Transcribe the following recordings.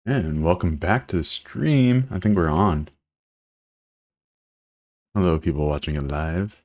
And welcome back to the stream. I think we're on. Hello, people watching it live.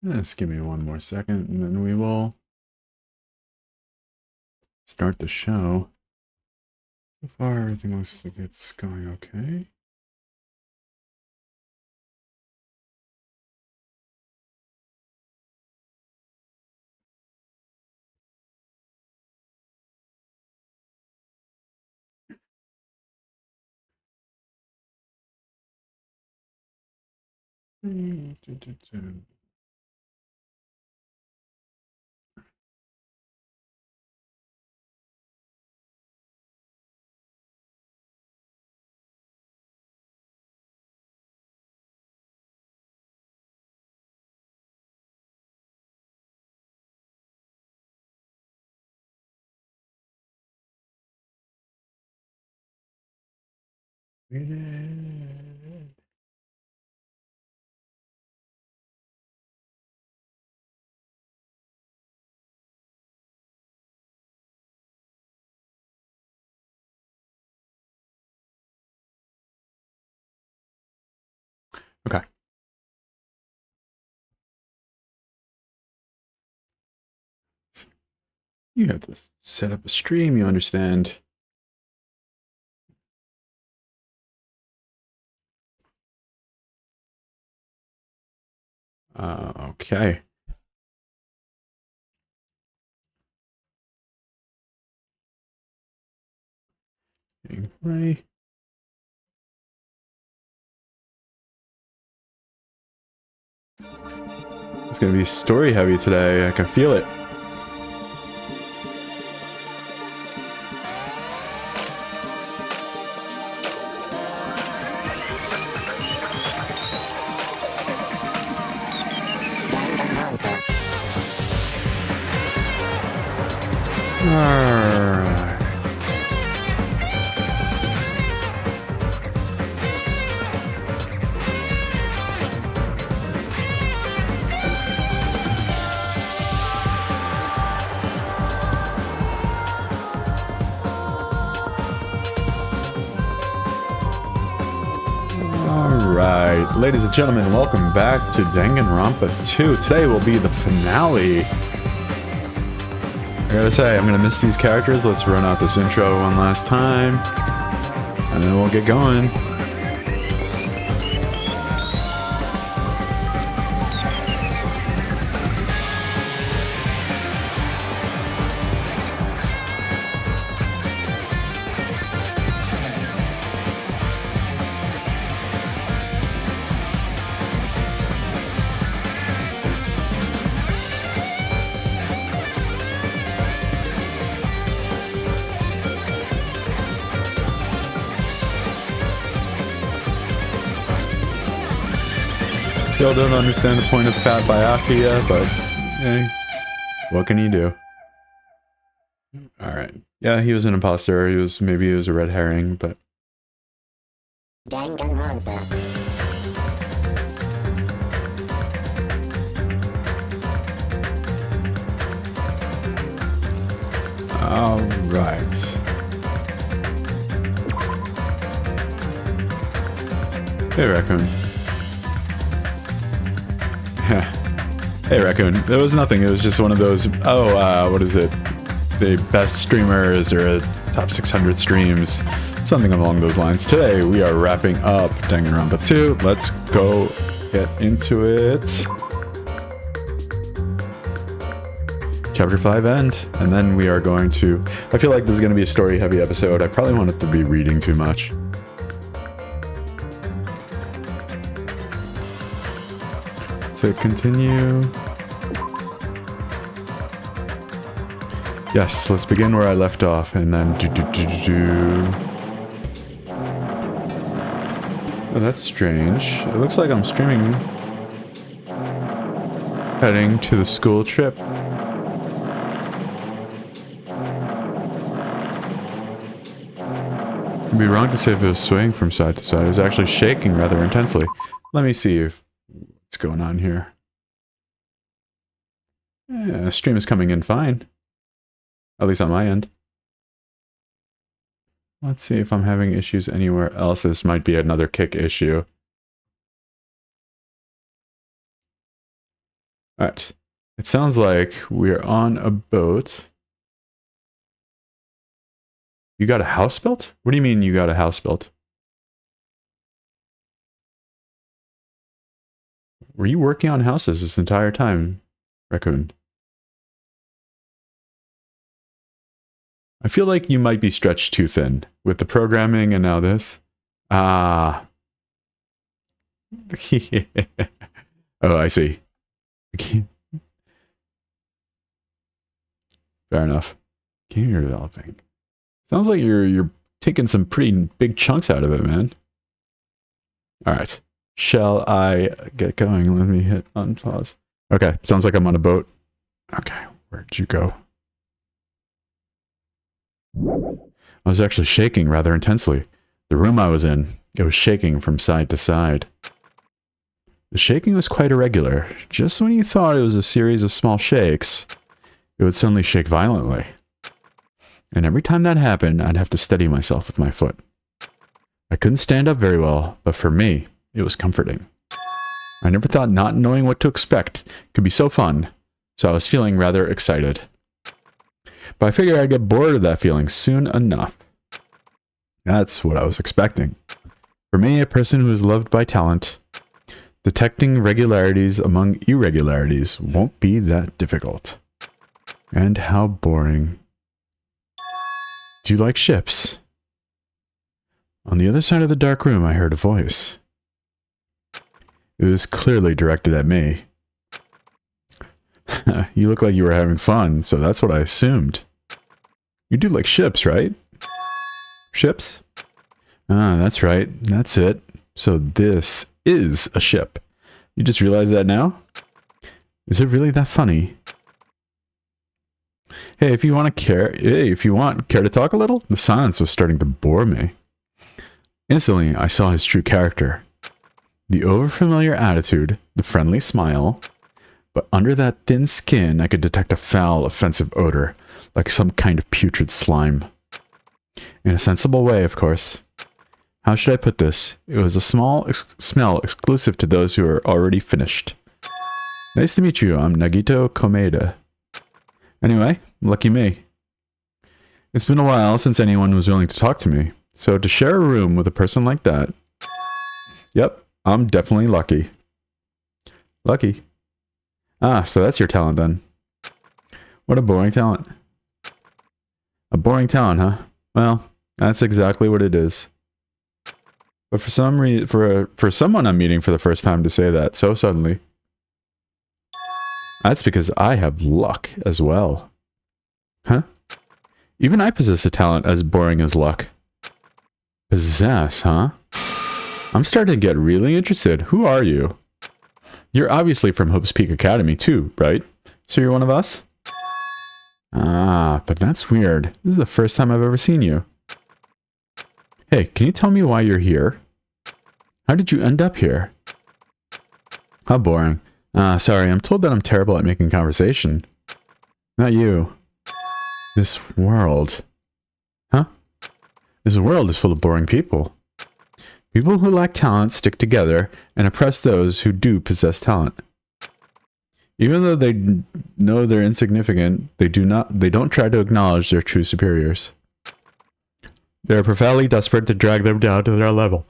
Just give me one more second and then we will start the show. So far, everything looks like it's going okay. We did. Okay. You have to set up a stream, you understand. Okay. Play. It's gonna be story heavy today. I can feel it. Alright. Alright, ladies and gentlemen, welcome back to Danganronpa 2. Today will be the finale. I gotta say, I'm gonna miss these characters. Let's run out this intro one last time, and then we'll get going. Still don't understand the point of Fat Bayaki yet, but hey, what can you do? Alright. Yeah, he was an imposter. Maybe he was a red herring, but... Danganronpa. Alright. Hey, Raccoon. Hey, Raccoon. There was nothing. It was just one of those, what is it? The best streamers or a top 600 streams. Something along those lines. Today, we are wrapping up Danganronpa 2. Let's go get into it. Chapter 5 end. And then we are going to... I feel like this is going to be a story-heavy episode. I probably want it to be reading too much. So continue. Yes, let's begin where I left off, and then Oh, that's strange. It looks like I'm streaming. Heading to the school trip. It'd be wrong to say if it was swaying from side to side. It was actually shaking rather intensely. Let me see what's going on here. Yeah, stream is coming in fine. At least on my end. Let's see if I'm having issues anywhere else. This might be another kick issue. Alright. It sounds like we're on a boat. You got a house built? What do you mean you got a house built? Were you working on houses this entire time, Raccoon? I feel like you might be stretched too thin with the programming and now this. Ah. Oh, I see. Fair enough. Game you're developing. Sounds like you're taking some pretty big chunks out of it, man. Alright. Shall I get going? Let me hit unpause. Okay, sounds like I'm on a boat. Okay, where'd you go? I was actually shaking rather intensely. The room I was in, it was shaking from side to side. The shaking was quite irregular. Just when you thought it was a series of small shakes, it would suddenly shake violently. And every time that happened, I'd have to steady myself with my foot. I couldn't stand up very well, but for me, it was comforting. I never thought not knowing what to expect could be so fun, so I was feeling rather excited. But I figured I'd get bored of that feeling soon enough. That's what I was expecting. For me, a person who is loved by talent, detecting regularities among irregularities won't be that difficult. And how boring. Do you like ships? On the other side of the dark room, I heard a voice. It was clearly directed at me. You look like you were having fun, so that's what I assumed. You do like ships, right? Ships? Ah, that's right. That's it. So this is a ship. You just realized that now? Is it really that funny? Hey, if you want, care to talk a little? The silence was starting to bore me. Instantly, I saw his true character. The overfamiliar attitude, the friendly smile, but under that thin skin, I could detect a foul, offensive odor, like some kind of putrid slime. In a sensible way, of course. How should I put this? It was a small smell exclusive to those who are already finished. Nice to meet you, I'm Nagito Komeda. Anyway, lucky me. It's been a while since anyone was willing to talk to me, so to share a room with a person like that... Yep, I'm definitely lucky. Lucky. Ah, so that's your talent then. What a boring talent. A boring talent, huh? Well, that's exactly what it is. But for some reason, for someone I'm meeting for the first time to say that so suddenly, that's because I have luck as well. Huh? Even I possess a talent as boring as luck. Possess, huh? I'm starting to get really interested. Who are you? You're obviously from Hope's Peak Academy too, right? So you're one of us? Ah, but that's weird. This is the first time I've ever seen you. Hey, can you tell me why you're here? How did you end up here? How boring. Sorry, I'm told that I'm terrible at making conversation. Not you. This world. Huh? This world is full of boring people. People who lack talent stick together and oppress those who do possess talent. Even though they know they're insignificant, they don't try to acknowledge their true superiors. They are profoundly desperate to drag them down to their level.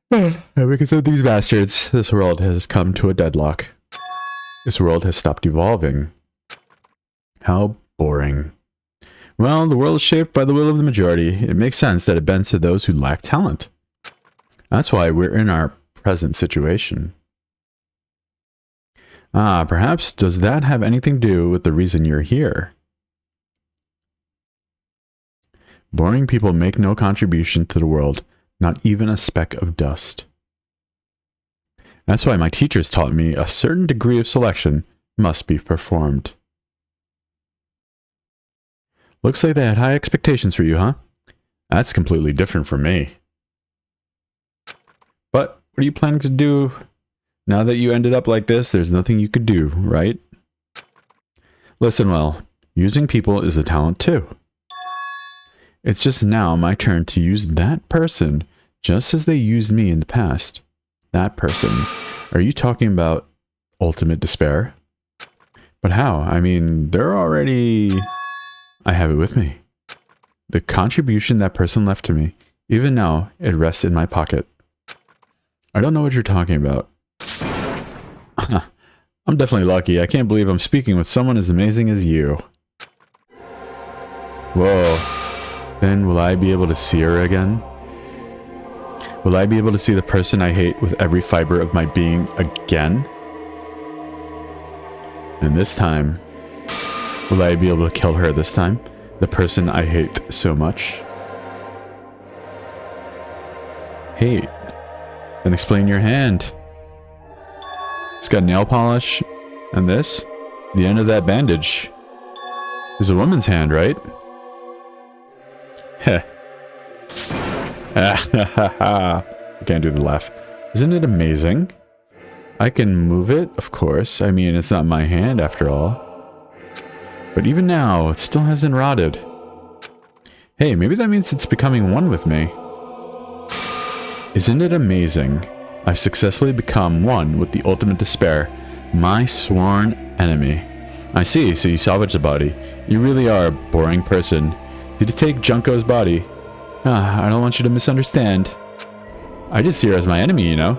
And because of these bastards, this world has come to a deadlock. This world has stopped evolving. How boring. Well, the world is shaped by the will of the majority. It makes sense that it bends to those who lack talent. That's why we're in our present situation. Ah, perhaps does that have anything to do with the reason you're here? Boring people make no contribution to the world, not even a speck of dust. That's why my teachers taught me a certain degree of selection must be performed. Looks like they had high expectations for you, huh? That's completely different from me. But what are you planning to do? Now that you ended up like this, there's nothing you could do, right? Listen well, using people is a talent too. It's just now my turn to use that person, just as they used me in the past. That person. Are you talking about ultimate despair? But how? I mean, they're already... I have it with me. The contribution that person left to me. Even now, it rests in my pocket. I don't know what you're talking about. I'm definitely lucky. I can't believe I'm speaking with someone as amazing as you. Whoa. Then will I be able to see her again? Will I be able to see the person I hate with every fiber of my being again? And this time, will I be able to kill her this time? The person I hate so much? Hate? Then explain your hand. It's got nail polish. And this? The end of that bandage. Is a woman's hand, right? Heh. I can't do the laugh. Isn't it amazing? I can move it, of course. I mean, it's not my hand after all. But even now, it still hasn't rotted. Hey, maybe that means it's becoming one with me. Isn't it amazing? I've successfully become one with the ultimate despair, my sworn enemy. I see, so you salvaged the body. You really are a boring person. Did you take Junko's body? I don't want you to misunderstand. I just see her as my enemy, you know?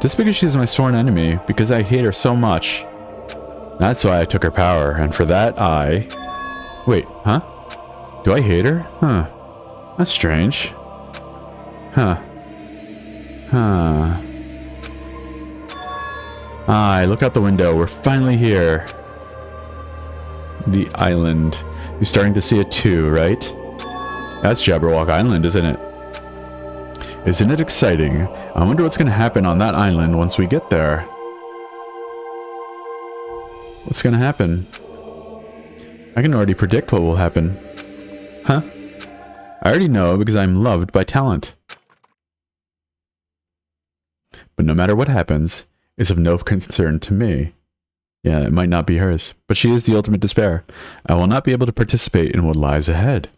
Just because she's my sworn enemy, because I hate her so much. That's why I took her power, and for that I... Wait, huh? Do I hate her? Huh. That's strange. Huh. Huh. Ah, look out the window. We're finally here. The island. You're starting to see it too, right? That's Jabberwock Island, isn't it? Isn't it exciting? I wonder what's going to happen on that island once we get there. What's going to happen? I can already predict what will happen. Huh? I already know because I'm loved by talent. But no matter what happens, it's of no concern to me. Yeah, it might not be hers, but she is the ultimate despair. I will not be able to participate in what lies ahead.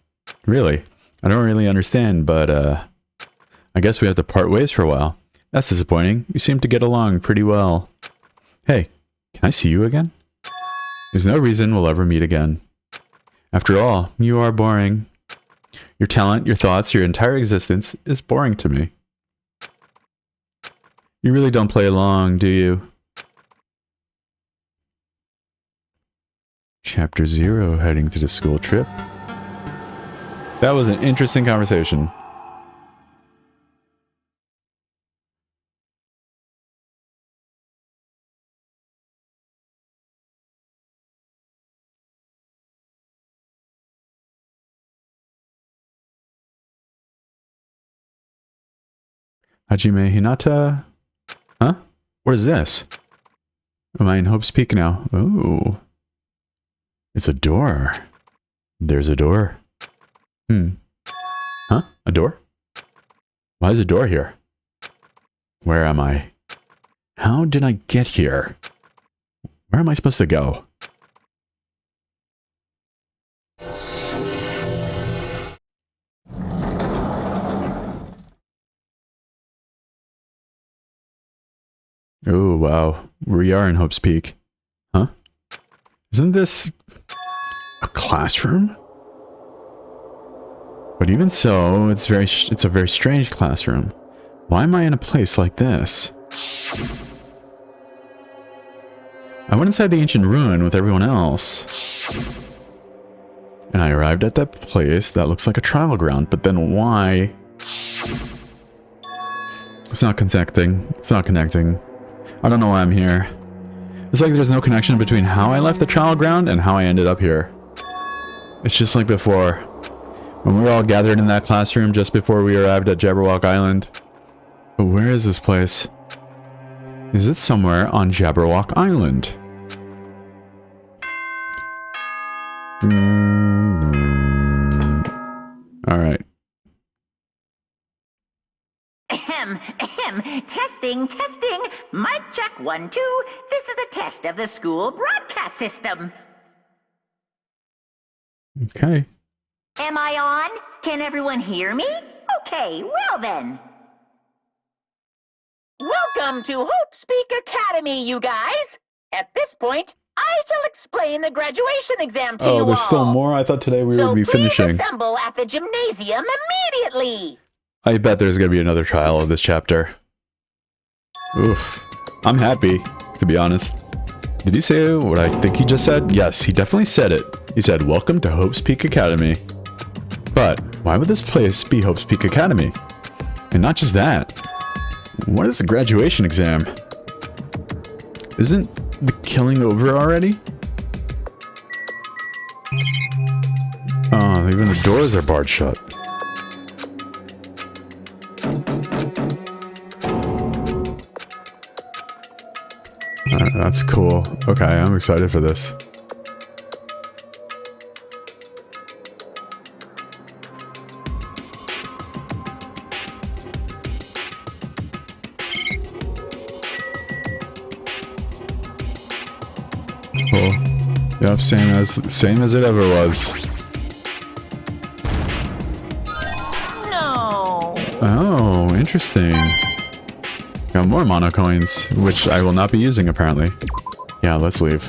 Really? I don't really understand, but I guess we have to part ways for a while. That's disappointing. We seem to get along pretty well. Hey, can I see you again? There's no reason we'll ever meet again. After all, you are boring. Your talent, your thoughts, your entire existence is boring to me. You really don't play along, do you? Chapter 0, heading to the school trip. That was an interesting conversation. Hajime Hinata? Huh? What is this? Am I in Hope's Peak now? Ooh. It's a door. There's a door. Huh? A door? Why is a door here? Where am I? How did I get here? Where am I supposed to go? Oh, wow. We are in Hope's Peak. Huh? Isn't this a classroom? But even so, it's a very strange classroom. Why am I in a place like this? I went inside the ancient ruin with everyone else. And I arrived at that place that looks like a trial ground, but then why? It's not connecting. It's not connecting. I don't know why I'm here. It's like there's no connection between how I left the trial ground and how I ended up here. It's just like before. When we were all gathered in that classroom just before we arrived at Jabberwock Island. But where is this place? Is it somewhere on Jabberwock Island? Alright. Ahem, ahem. Testing, testing. Mic check 1, 2. This is a test of the school broadcast system. Okay. Am I on? Can everyone hear me? Okay, well then. Welcome to Hope Speak Academy, you guys. At this point, I shall explain the graduation exam to you all. Oh, there's still more? I thought today we would be finishing. So please assemble at the gymnasium immediately. I bet there's gonna be another trial of this chapter. Oof. I'm happy, to be honest. Did he say what I think he just said? Yes, he definitely said it. He said, "Welcome to Hope's Peak Academy." But why would this place be Hope's Peak Academy? And not just that. What is the graduation exam? Isn't the killing over already? Oh, even the doors are barred shut. That's cool. Okay, I'm excited for this. Cool. Yep, same as it ever was. No. Oh, interesting. Got more mono coins, which I will not be using apparently. Yeah, let's leave.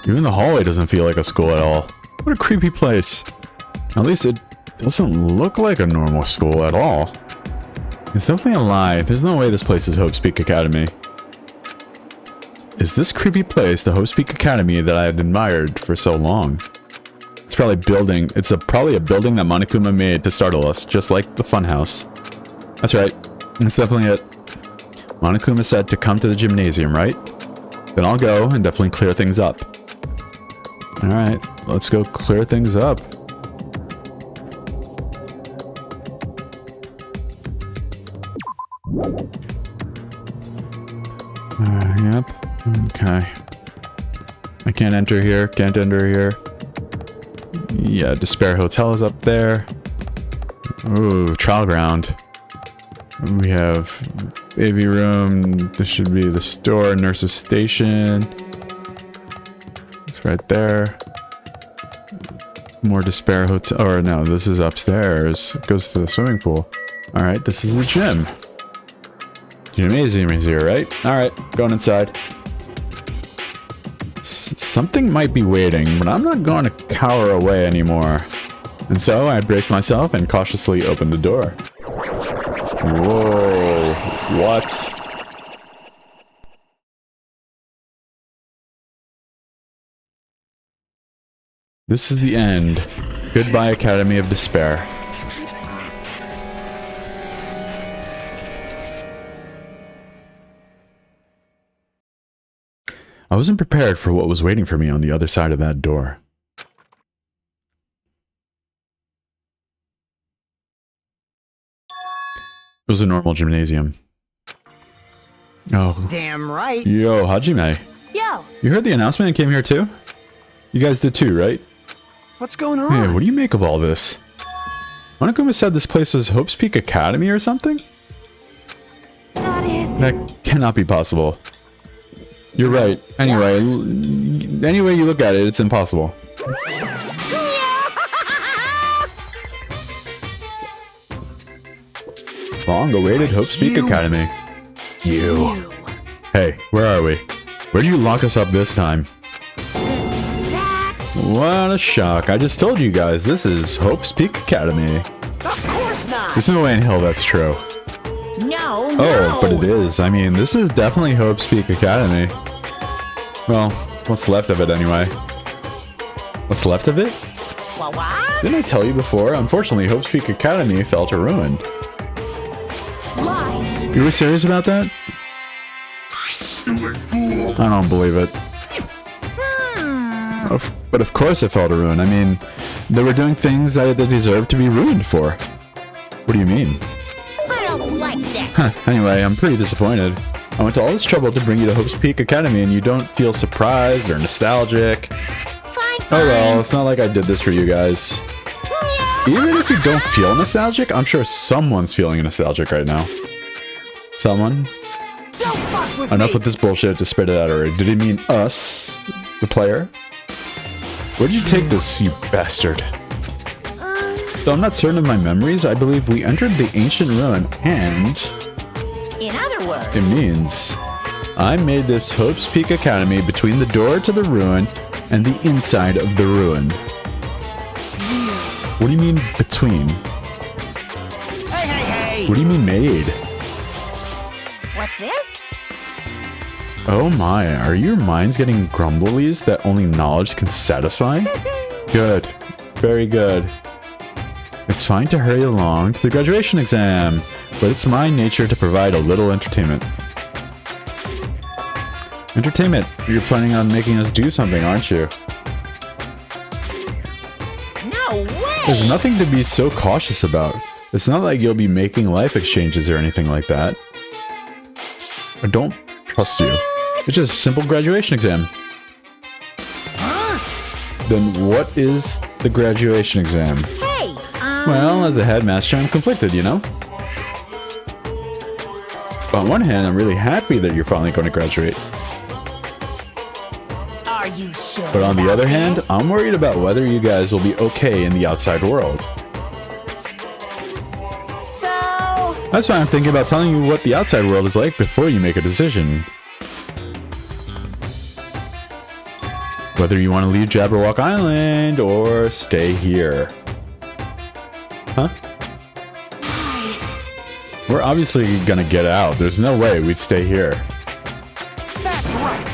Even the hallway doesn't feel like a school at all. What a creepy place. At least it doesn't look like a normal school at all. It's definitely a lie. There's no way this place is Hope's Peak Academy. Is this creepy place the Hope's Peak Academy that I had admired for so long? It's probably probably a building that Monokuma made to startle us, just like the funhouse. That's right. It's definitely it. Monokuma said to come to the gymnasium, right? Then I'll go and definitely clear things up. Alright, let's go clear things up. Yep. Okay. I can't enter here. Can't enter here. Yeah, Despair Hotel is up there. Ooh, trial ground. We have AV room. This should be the store, nurse's station. It's right there. More Despair Hotel. Or no, this is upstairs. It goes to the swimming pool. All right, this is the gym. Gymnasium is here, right? All right, going inside. Something might be waiting, but I'm not going to cower away anymore. And so I brace myself and cautiously open the door. Whoa, what? This is the end. Goodbye, Academy of Despair. I wasn't prepared for what was waiting for me on the other side of that door. It was a normal gymnasium. Oh. Damn right. Yo, Hajime. Yo. You heard the announcement and came here too? You guys did too, right? What's going on? Hey, what do you make of all this? Monokuma said this place was Hope's Peak Academy or something? That cannot be possible. You're right. Anyway, any way you look at it, it's impossible. Long-awaited Hope's Peak Academy. You. Hey, where are we? Where do you lock us up this time? What a shock. I just told you guys, this is Hope's Peak Academy. Of course not. There's no way in hell that's true. No, Oh, but it is. I mean, this is definitely Hope's Peak Academy. Well, what's left of it anyway? What's left of it? What? Didn't I tell you before? Unfortunately, Hope's Peak Academy fell to ruin. Lies. You were serious about that? I don't believe it. But of course it fell to ruin. I mean, they were doing things that they deserved to be ruined for. What do you mean? I don't like this. Anyway, I'm pretty disappointed. I went to all this trouble to bring you to Hope's Peak Academy and you don't feel surprised or nostalgic. Fine. Oh well, it's not like I did this for you guys. Even if you don't feel nostalgic, I'm sure someone's feeling nostalgic right now. Someone? Don't fuck with Enough me. with this bullshit, just spit it out already. Did he mean us? The player? Where'd you take this, you bastard? Though I'm not certain of my memories, I believe we entered the ancient ruin and... In other words, it means I made this Hope's Peak Academy between the door to the ruin and the inside of the ruin. What do you mean between? Hey, hey, hey. What do you mean made? what's this? Oh my, are your minds getting grumblies that only knowledge can satisfy? Good. Very good. It's fine to hurry along to the graduation exam, but it's my nature to provide a little entertainment. Entertainment? You're planning on making us do something, aren't you? No way! There's nothing to be so cautious about. It's not like you'll be making life exchanges or anything like that. I don't trust you. It's just a simple graduation exam. Then what is the graduation exam? Hey, Well, as a headmaster, I'm conflicted, you know? On one hand, I'm really happy that you're finally going to graduate. are you sure? But on the about other hand, this? I'm worried about whether you guys will be okay in the outside world. So, That's why I'm thinking about telling you what the outside world is like before you make a decision. Whether you want to leave Jabberwock Island or stay here. Huh? We're obviously gonna get out. There's no way we'd stay here. That's right.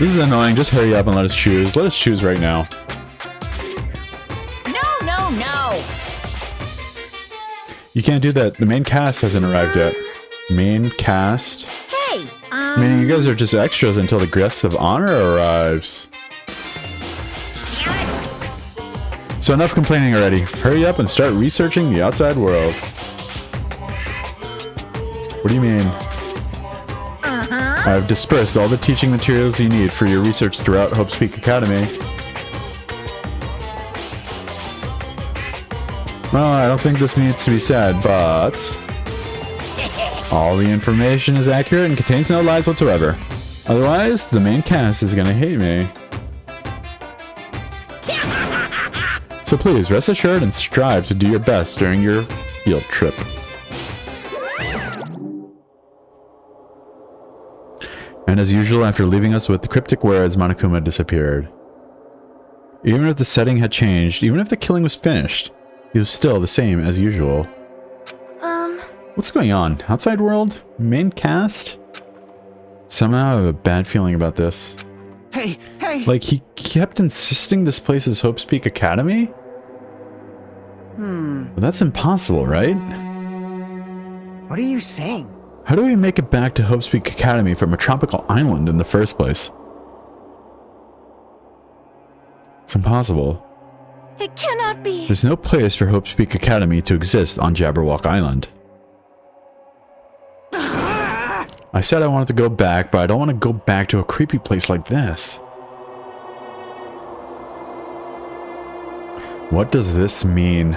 This is annoying. Just hurry up and let us choose. Let us choose right now. no. You can't do that. The main cast hasn't arrived yet. Main cast? Hey, Meaning you guys are just extras until the guest of honor arrives. damn it! So enough complaining already. Hurry up and start researching the outside world. What do you mean? I've dispersed all the teaching materials you need for your research throughout Hope's Peak Academy. Well, I don't think this needs to be said, but... all the information is accurate and contains no lies whatsoever. Otherwise, the main cast is gonna hate me. So please, rest assured and strive to do your best during your field trip. And as usual, after leaving us with the cryptic words, Monokuma disappeared. Even if the setting had changed, even if the killing was finished, he was still the same as usual. What's going on? Outside world? Main cast? Somehow I have a bad feeling about this. Hey, hey. Like, he kept insisting this place is Hope's Peak Academy? But that's impossible, right? What are you saying? How do we make it back to Hope's Peak Academy from a tropical island in the first place? It's impossible. It cannot be. There's no place for Hope's Peak Academy to exist on Jabberwock Island. I said I wanted to go back, but I don't want to go back to a creepy place like this. What does this mean?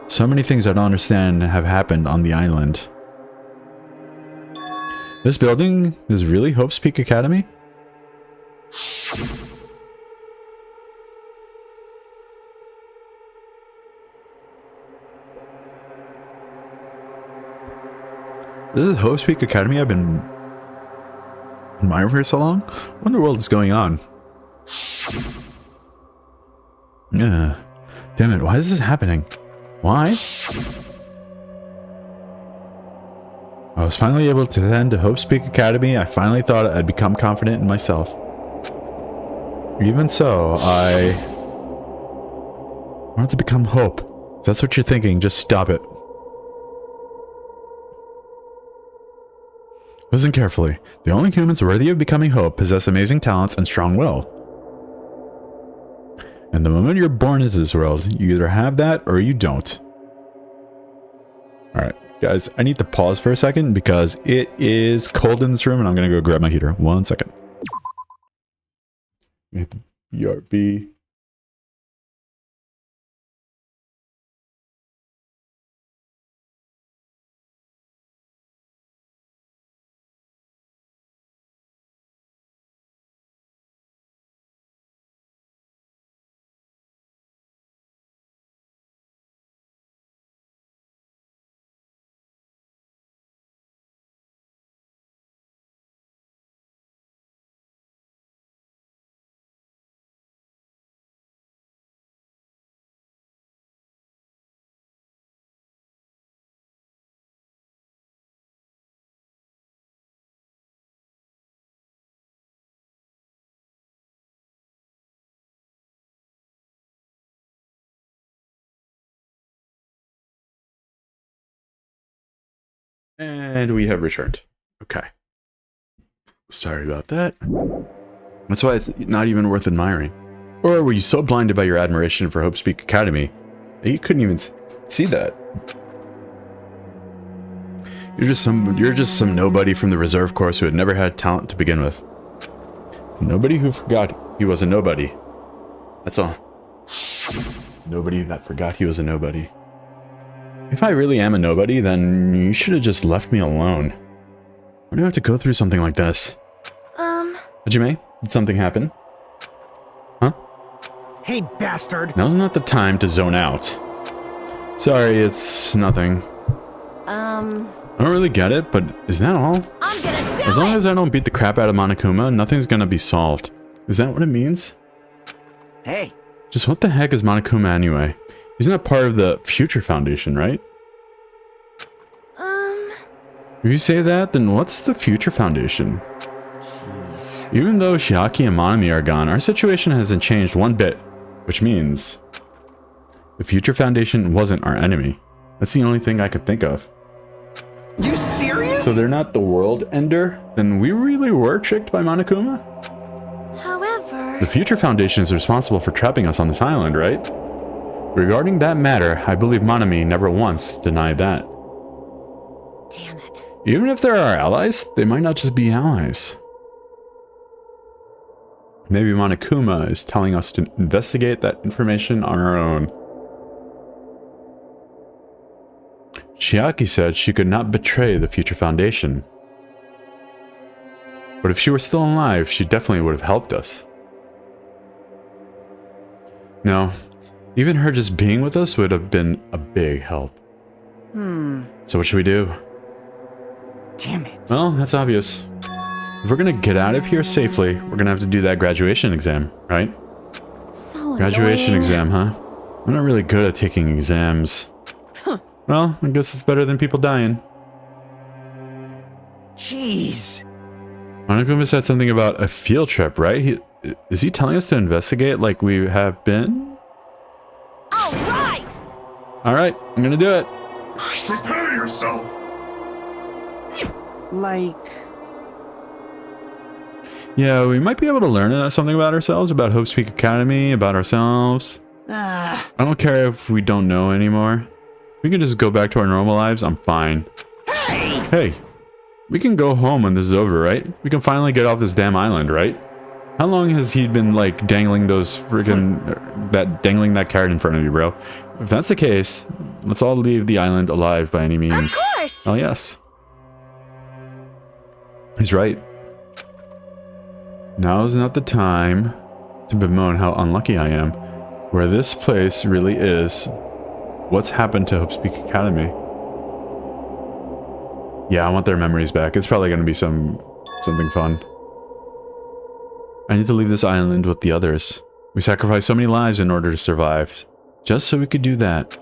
So many things I don't understand have happened on the island. This building is really Hope's Peak Academy? This is Hope's Peak Academy I've been admiring for so long? What in the world is going on? Yeah. Damn it, why is this happening? Why? I was finally able to attend to Hope's Peak Academy. I finally thought I'd become confident in myself. Even so, I wanted to become Hope. If that's what you're thinking, just stop it. Listen carefully. The only humans worthy of becoming Hope possess amazing talents and strong will. And the moment you're born into this world, you either have that or you don't. Alright, guys, I need to pause for a second because it is cold in this room and I'm gonna go grab my heater. 1 second. Hit the BRB. And we have returned. Okay. Sorry about that. That's why it's not even worth admiring. Or were you so blinded by your admiration for Hope's Peak Academy that you couldn't even see that? You're just some nobody from the reserve course who had never had talent to begin with. Nobody who forgot he was a nobody. That's all. Nobody that forgot he was a nobody. If I really am a nobody, then you should have just left me alone. Why do I have to go through something like this? Hajime, did something happen? Huh? Hey, bastard! Now's not the time to zone out. Sorry, it's nothing. I don't really get it, but is that all? I'm gonna do As long as I don't beat the crap out of Monokuma, nothing's gonna be solved. Is that what it means? Hey, Just what the heck is Monokuma anyway? He's not part of the Future Foundation, right? If you say that, then what's the Future Foundation? jeez. Even though Shiaki and Monami are gone, our situation hasn't changed one bit, which means the Future Foundation wasn't our enemy. That's the only thing I could think of. You serious? So they're not the world ender? Then we really were tricked by Monokuma? However, The Future Foundation is responsible for trapping us on this island, right? Regarding that matter, I believe Monami never once denied that. damn it. Even if they're our allies, they might not just be allies. Maybe Monokuma is telling us to investigate that information on our own. Shiaki said she could not betray the Future Foundation. But if she were still alive, she definitely would have helped us. No, even her just being with us would have been a big help. So what should we do? Damn it. Well, that's obvious. If we're gonna get out of here safely, we're gonna have to do that graduation exam, right? So Graduation annoying. exam, huh? I'm not really good at taking exams. Well, I guess it's better than people dying. Jeez. Monokuma said something about a field trip, right? Is he telling us to investigate like we have been? All right. Alright, I'm gonna do it. Prepare yourself! Like, Yeah, we might be able to learn something about ourselves, about Hope's Peak Academy, about ourselves. ah, I don't care if we don't know anymore. We can just go back to our normal lives, I'm fine. Hey, we can go home when this is over, right? We can finally get off this damn island, right? How long has he been, like, dangling those friggin' dangling that carrot in front of you, bro? If that's the case, let's all leave the island alive by any means. Of course. Oh, yes. He's right. Now is not the time to bemoan how unlucky I am, where this place really is. What's happened to Hope's Peak Academy? Yeah, I want their memories back. It's probably going to be something fun. I need to leave this island with the others. We sacrificed so many lives in order to survive, just so we could do that.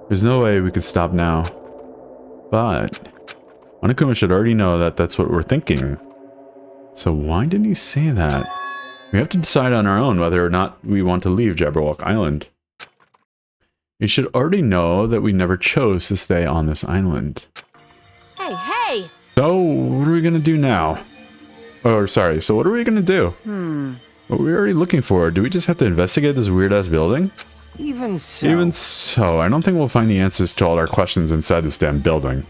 There's no way we could stop now. But Monokuma should already know that that's what we're thinking. So why did he say that? We have to decide on our own whether or not we want to leave Jabberwock Island. You should already know that we never chose to stay on this island. Hey, hey. So, what are we gonna do now? Oh, sorry, so what are we gonna do? What were we already looking for? Do we just have to investigate this weird-ass building? Even so. Even so, I don't think we'll find the answers to all our questions inside this damn building.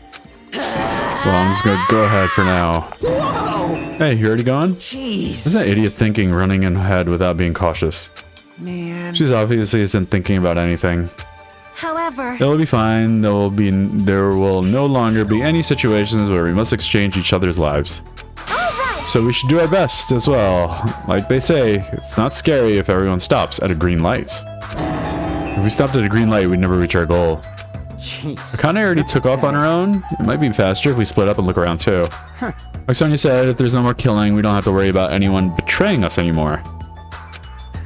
Well, I'm just gonna go ahead for now. Whoa! Hey, you already gone? Jeez. What's that idiot thinking, running ahead without being cautious? Man. She's obviously isn't thinking about anything. However, It'll be fine. There will no longer be any situations where we must exchange each other's lives. So we should do our best as well. Like they say, it's not scary if everyone stops at a green light. If we stopped at a green light, we'd never reach our goal. Jeez. Akane already took off on her own. It might be faster if we split up and look around too. Like Sonia said, if there's no more killing, we don't have to worry about anyone betraying us anymore.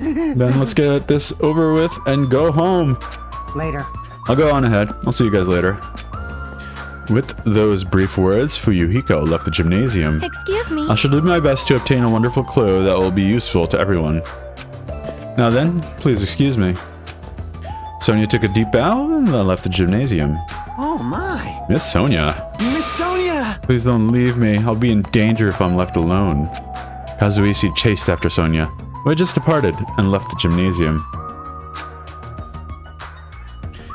Then let's get this over with and go home. Later. I'll go on ahead. I'll see you guys later. With those brief words, Fuyuhiko left the gymnasium. excuse me. I shall do my best to obtain a wonderful clue that will be useful to everyone. Now then, please excuse me. Sonia took a deep bow and then left the gymnasium. Oh my. Miss Sonia, Miss Sonia! please don't leave me. I'll be in danger if I'm left alone. Kazuichi chased after Sonia, who had just departed and left the gymnasium.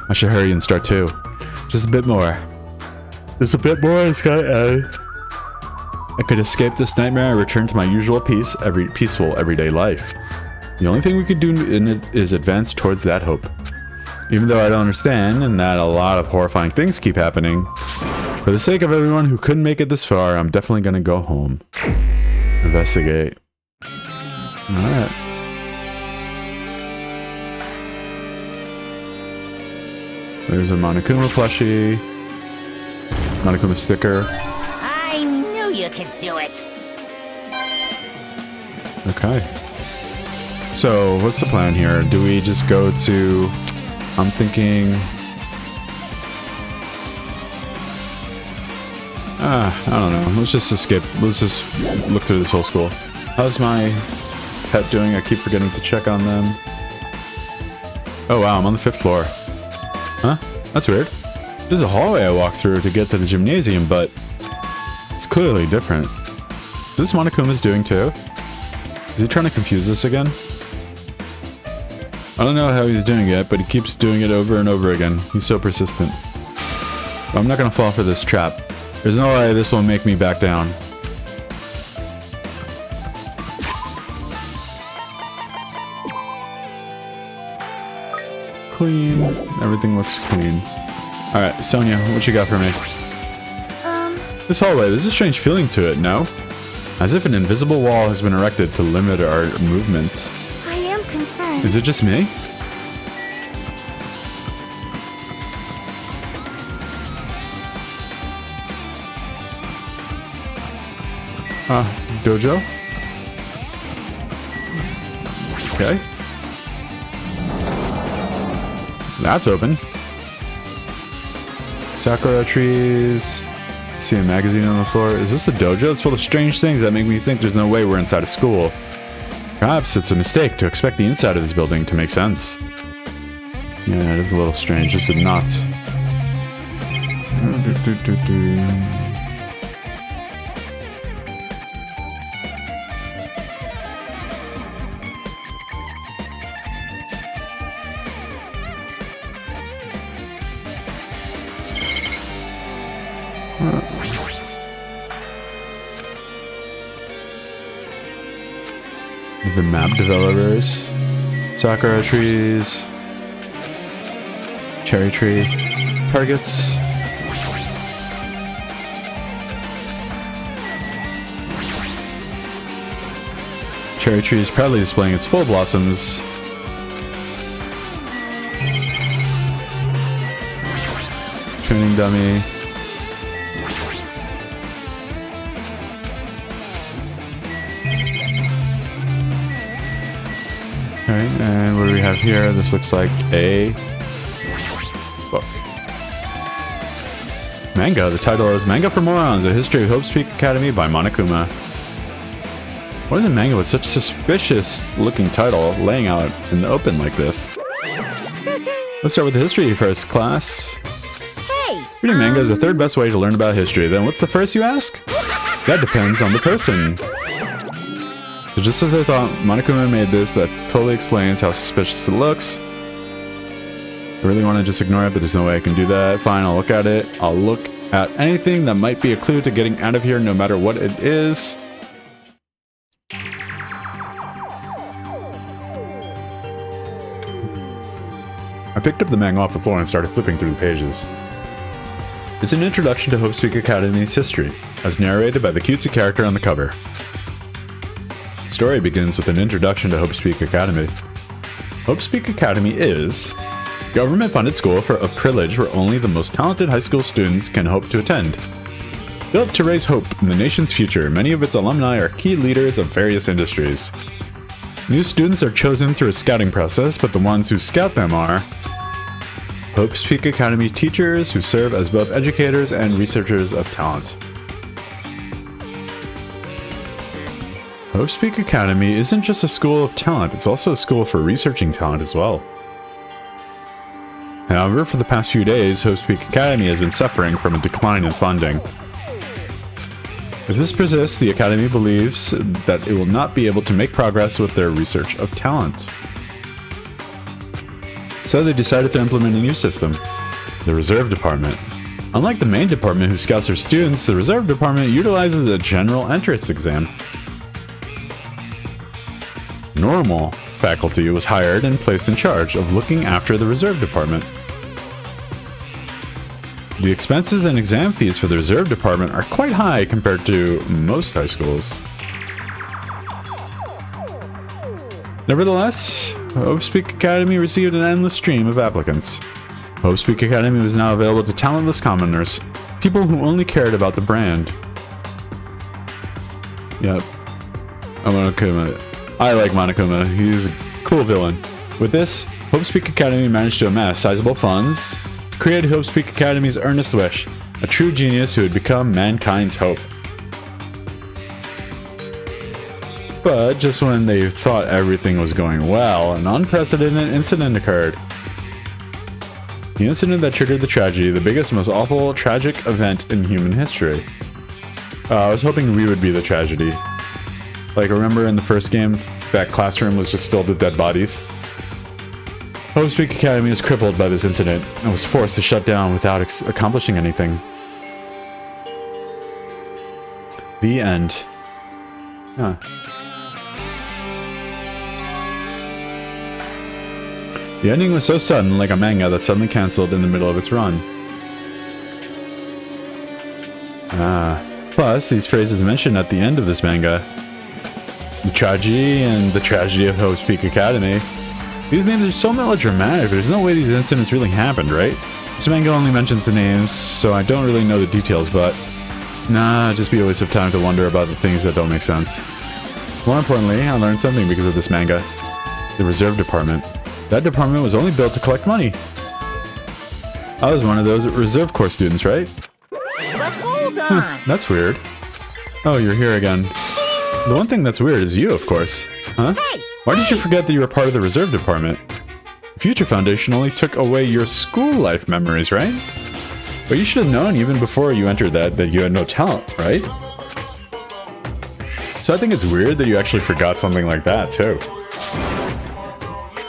I should hurry and start too. Just a bit more. Just a bit more, I could escape this nightmare and return to my usual peaceful everyday life. The only thing we could do in it is advance towards that hope. Even though I don't understand and that a lot of horrifying things keep happening, for the sake of everyone who couldn't make it this far, I'm definitely gonna go home. Investigate. Alright. There's a Monokuma plushie. Monokuma sticker. I knew you could do it. Okay. So, what's the plan here? Do we just go to... I'm thinking... I don't know. Let's just escape. Let's just look through this whole school. How's my pet doing? I keep forgetting to check on them. Oh wow, I'm on the 5th floor. Huh? That's weird. There's a hallway I walked through to get to the gymnasium, but it's clearly different. Is this Monokuma's doing too? Is he trying to confuse us again? I don't know how he's doing it, but he keeps doing it over and over again. He's so persistent. I'm not gonna fall for this trap. There's no way this will make me back down. Clean. Everything looks clean. Alright, Sonia, what you got for me? This hallway, there's a strange feeling to it, no? As if an invisible wall has been erected to limit our movement. I am concerned. Is it just me? Dojo? Okay. That's open. Sakura trees. See a magazine on the floor. Is this a dojo? It's full of strange things that make me think there's no way we're inside a school. Perhaps it's a mistake to expect the inside of this building to make sense. Yeah, it is a little strange. It's a knot. The map developers. Sakura trees. Cherry tree. Targets. Cherry tree is proudly displaying its full blossoms. Training dummy. Okay, and what do we have here? This looks like a book. Manga. The title is Manga for Morons, A History of Hope Peak Academy by Monokuma. What is a manga with such suspicious looking title laying out in the open like this? Let's start with the history first, class. Hey! Reading manga is the third best way to learn about history. Then what's the first, you ask? That depends on the person. So just as I thought, Monokuma made this that totally explains how suspicious it looks. I really want to just ignore it, but there's no way I can do that. Fine, I'll look at it. I'll look at anything that might be a clue to getting out of here, no matter what it is. I picked up the manga off the floor and started flipping through the pages. It's an introduction to Hope's Peak Academy's history, as narrated by the cutesy character on the cover. The story begins with an introduction to Hope's Peak Academy. Hope's Peak Academy is a government-funded school of privilege where only the most talented high school students can hope to attend. Built to raise hope in the nation's future, many of its alumni are key leaders of various industries. New students are chosen through a scouting process, but the ones who scout them are Hope's Peak Academy teachers who serve as both educators and researchers of talent. Hope's Peak Academy isn't just a school of talent, it's also a school for researching talent as well. However, for the past few days, Hope's Peak Academy has been suffering from a decline in funding. If this persists, the Academy believes that it will not be able to make progress with their research of talent. So they decided to implement a new system, the Reserve Department. Unlike the main department who scouts their students, the Reserve Department utilizes a general entrance exam. Normal faculty was hired and placed in charge of looking after the Reserve Department. The expenses and exam fees for the Reserve Department are quite high compared to most high schools. Nevertheless, Hope's Peak Academy received an endless stream of applicants. Hope's Peak Academy was now available to talentless commoners, people who only cared about the brand. Yep. Monokuma. I like Monokuma. He's a cool villain. With this, Hope's Peak Academy managed to amass sizable funds, create Hope's Peak Academy's earnest wish, a true genius who would become mankind's hope. But just when they thought everything was going well, an unprecedented incident occurred. The incident that triggered the tragedy, the biggest, most awful, tragic event in human history. I was hoping we would be the tragedy. Like, remember in the first game, that classroom was just filled with dead bodies? Hope's Peak Academy was crippled by this incident and was forced to shut down without accomplishing anything. The end. Huh. The ending was so sudden, like a manga that suddenly cancelled in the middle of its run. Plus, these phrases mentioned at the end of this manga, the tragedy and the tragedy of Hope's Peak Academy, these names are so melodramatic, there's no way these incidents really happened, right? This manga only mentions the names, so I don't really know the details, but nah, it'd just be a waste of time to wonder about the things that don't make sense. More importantly, I learned something because of this manga. The Reserve Department. That department was only built to collect money. I was one of those Reserve Corps students, right? But hold on. That's weird. Oh, you're here again. The one thing that's weird is you, of course. Huh? Hey! Why did you forget that you were part of the Reserve Department? Future Foundation only took away your school life memories, right? But you should have known even before you entered that you had no talent, right? So I think it's weird that you actually forgot something like that, too.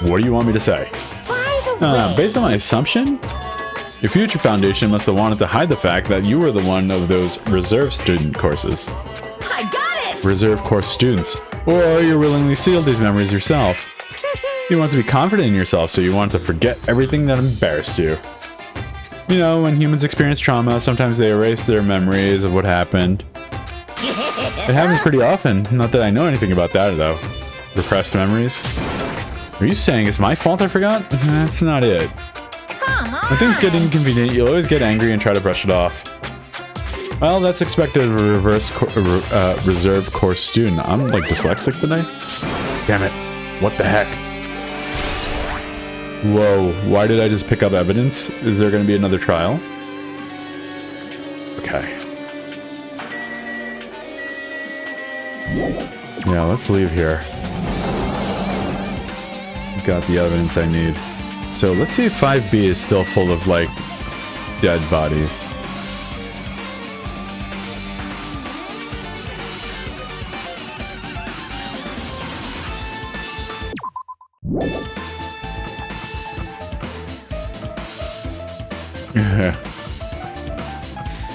What do you want me to say? By the way, Based on my assumption, your Future Foundation must have wanted to hide the fact that you were the one of those Reserve Student courses. I got it! Reserve Course students. Or you willingly sealed these memories yourself. You want to be confident in yourself, so you want to forget everything that embarrassed you. You know, when humans experience trauma, sometimes they erase their memories of what happened. It happens pretty often. Not that I know anything about that, though. Repressed memories. Are you saying it's my fault I forgot? That's not it. Come on! When things get inconvenient, you'll always get angry and try to brush it off. Well, that's expected of a Reserve Course student. I'm like dyslexic today. Damn it. What the heck? Whoa, why did I just pick up evidence? Is there going to be another trial? Okay. Yeah, let's leave here. Got the evidence I need. So let's see if 5B is still full of, like, dead bodies.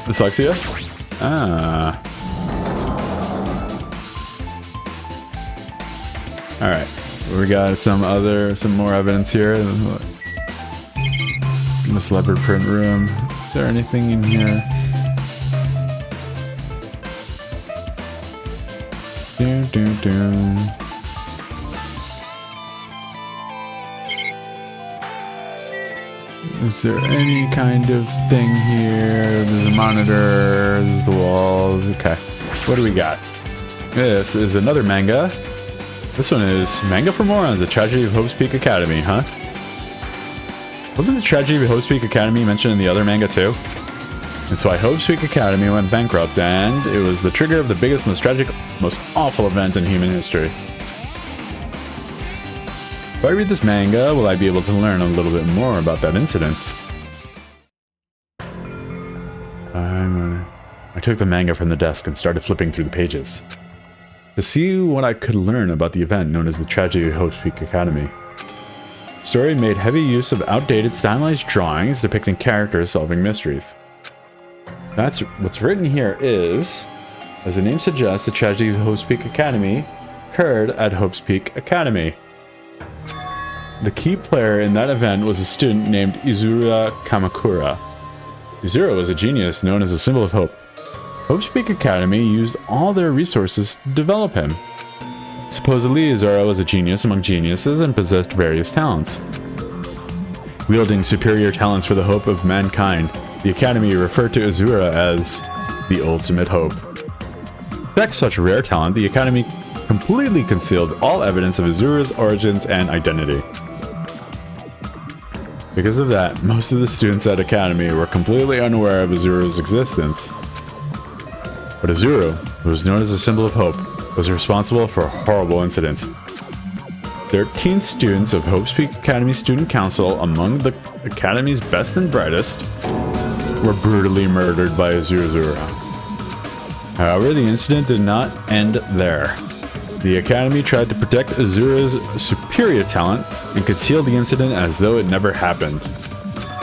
Dyslexia? Ah. Alright. We got some more evidence here. In this leopard print room. Is there anything in here? Doo, doo, doo. Is there any kind of thing here? There's a monitor, there's the walls. Okay. What do we got? This is another manga. This one is Manga for Morons, A Tragedy of Hope's Peak Academy, huh? Wasn't the Tragedy of Hope's Peak Academy mentioned in the other manga too? And so Hope's Peak Academy went bankrupt, and it was the trigger of the biggest, most tragic, most awful event in human history. If I read this manga, will I be able to learn a little bit more about that incident? I took the manga from the desk and started flipping through the pages to see what I could learn about the event known as the Tragedy of Hope's Peak Academy. The story made heavy use of outdated stylized drawings depicting characters solving mysteries. That's what's written here is, as the name suggests, the Tragedy of Hope's Peak Academy occurred at Hope's Peak Academy. The key player in that event was a student named Izura Kamakura. Izura was a genius known as a symbol of hope. Hope's Peak Academy used all their resources to develop him. Supposedly, Izura was a genius among geniuses and possessed various talents. Wielding superior talents for the hope of mankind, the Academy referred to Izura as the ultimate hope. To protect such rare talent, the Academy completely concealed all evidence of Izura's origins and identity. Because of that, most of the students at Academy were completely unaware of Izura's existence. But Izuru, who was known as a symbol of hope, was responsible for a horrible incident. 13 students of Hope's Peak Academy Student Council, among the Academy's best and brightest, were brutally murdered by Izura. However, the incident did not end there. The Academy tried to protect Izura's superior talent and conceal the incident as though it never happened.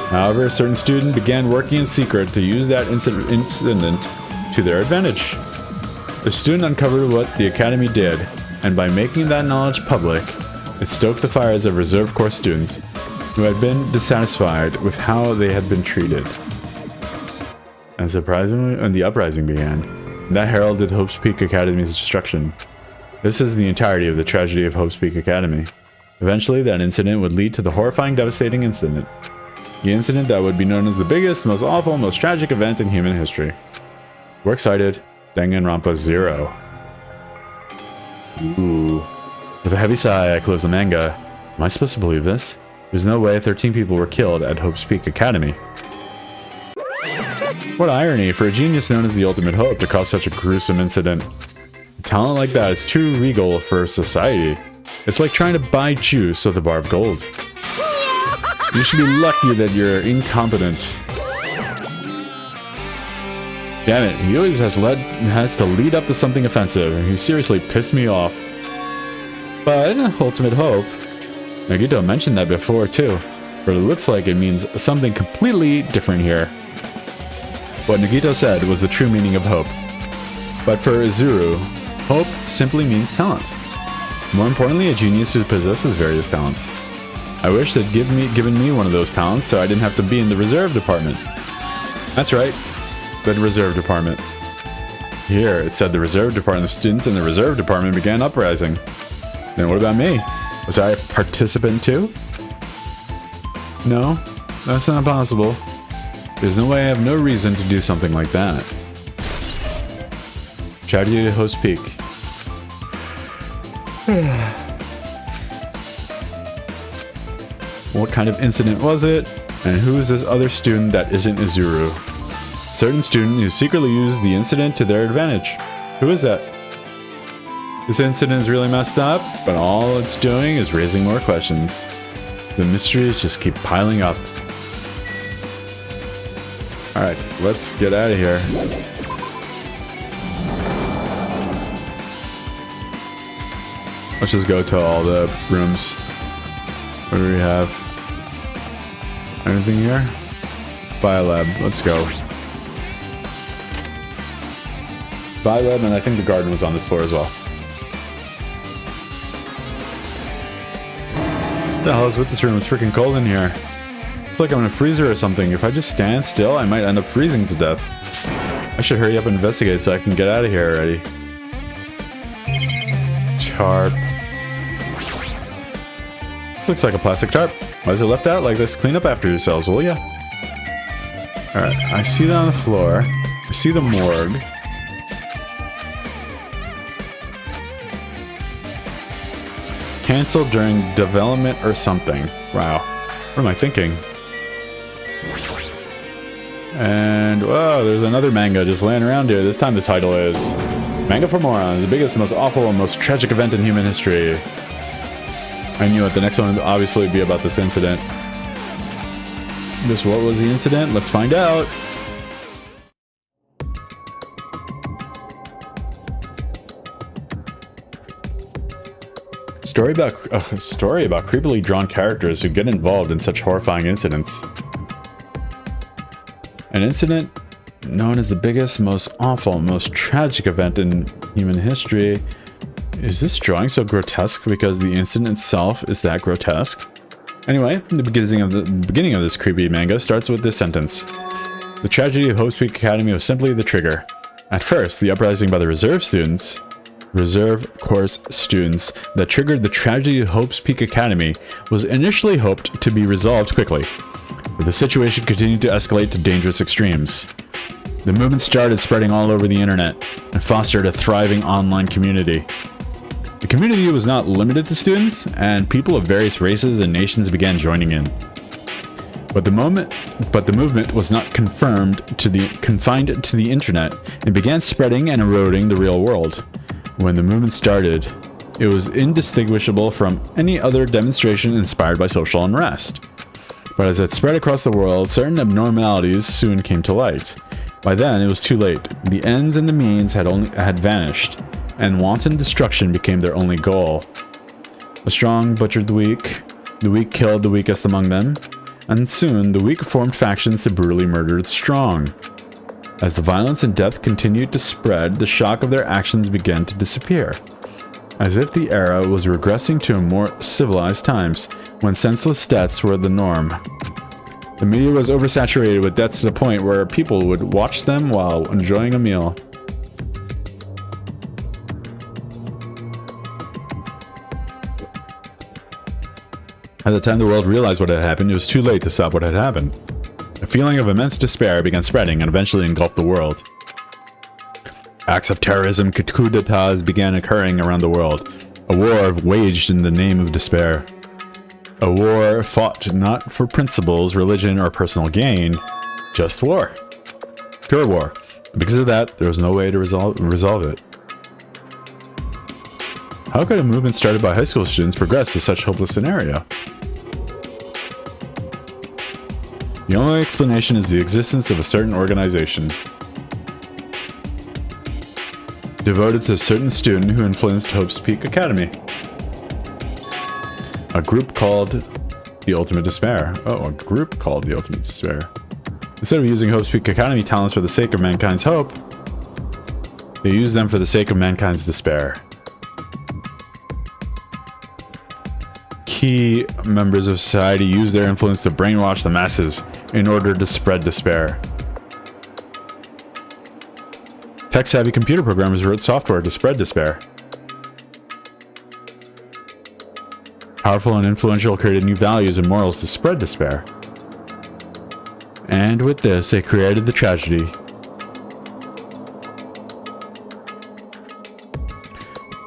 However, a certain student began working in secret to use that incident to their advantage. The student uncovered what the Academy did, and by making that knowledge public, it stoked the fires of reserve corps students who had been dissatisfied with how they had been treated. And surprisingly, the uprising began. That heralded Hope's Peak Academy's destruction. This is the entirety of the Tragedy of Hope's Peak Academy. Eventually, that incident would lead to the horrifying, devastating incident. The incident that would be known as the biggest, most awful, most tragic event in human history. We're excited. Danganronpa 0. Ooh. With a heavy sigh, I close the manga. Am I supposed to believe this? There's no way 13 people were killed at Hope's Peak Academy. What irony for a genius known as the Ultimate Hope to cause such a gruesome incident. A talent like that is too regal for society. It's like trying to buy juice at the bar of gold. You should be lucky that you're incompetent. Damn it, he always has to lead up to something offensive. He seriously pissed me off. But, Ultimate Hope, Nagito mentioned that before too, but it looks like it means something completely different here. What Nagito said was the true meaning of hope. But for Izuru, hope simply means talent. More importantly, a genius who possesses various talents. I wish they'd given me one of those talents so I didn't have to be in the reserve department. That's right. The reserve department. Here, it said the reserve department, the students in the reserve department began uprising. Then what about me? Was I a participant too? No, that's not possible. There's no way I have no reason to do something like that. Tragedy of Hope's Peak. What kind of incident was it? And who is this other student that isn't Izuru? Certain student who secretly used the incident to their advantage. Who is that? This incident is really messed up, but all it's doing is raising more questions. The mysteries just keep piling up. Alright, let's get out of here. Let's just go to all the rooms. What do we have? Anything here? Biolab, let's go. Buy them, and I think the garden was on this floor as well. What the hell is with this room? It's freaking cold in here. It's like I'm in a freezer or something. If I just stand still, I might end up freezing to death. I should hurry up and investigate so I can get out of here already. Tarp. This looks like a plastic tarp. Why is it left out like this? Clean up after yourselves, will ya? Alright, I see that on the floor. I see the morgue. Cancelled during development or something. Wow. What am I thinking? And, whoa, there's another manga just laying around here. This time the title is Manga for Morons, the biggest, most awful, and most tragic event in human history. I knew it. The next one would obviously be about this incident. What was the incident? Let's find out. Story about creepily drawn characters who get involved in such horrifying incidents. An incident known as the biggest, most awful, most tragic event in human history. Is this drawing so grotesque because the incident itself is that grotesque? Anyway, the beginning of this creepy manga starts with this sentence. The tragedy of Hope's Peak Academy was simply the trigger. At first, the uprising by the reserve course students that triggered the tragedy of Hope's Peak Academy was initially hoped to be resolved quickly, but the situation continued to escalate to dangerous extremes. The movement started spreading all over the internet and fostered a thriving online community. The community was not limited to students, and people of various races and nations began joining in. But the movement was not confined to the internet and began spreading and eroding the real world. When the movement started, it was indistinguishable from any other demonstration inspired by social unrest. But as it spread across the world, certain abnormalities soon came to light. By then, it was too late. The ends and the means had vanished, and wanton destruction became their only goal. The strong butchered the weak killed the weakest among them, and soon the weak formed factions to brutally murder the strong. As the violence and death continued to spread, the shock of their actions began to disappear. As if the era was regressing to more civilized times, when senseless deaths were the norm. The media was oversaturated with deaths to the point where people would watch them while enjoying a meal. By the time the world realized what had happened, it was too late to stop what had happened. A feeling of immense despair began spreading and eventually engulfed the world. Acts of terrorism, coup d'etats began occurring around the world. A war waged in the name of despair. A war fought not for principles, religion, or personal gain, just war. Pure war. Because of that, there was no way to resolve it. How could a movement started by high school students progress to such a hopeless scenario? The only explanation is the existence of a certain organization devoted to a certain student who influenced Hope's Peak Academy. A group called the Ultimate Despair. Oh, a group called the Ultimate Despair. Instead of using Hope's Peak Academy talents for the sake of mankind's hope, they use them for the sake of mankind's despair. Key members of society use their influence to brainwash the masses in order to spread despair. Tech-savvy computer programmers wrote software to spread despair. Powerful and influential created new values and morals to spread despair. And with this, they created the tragedy.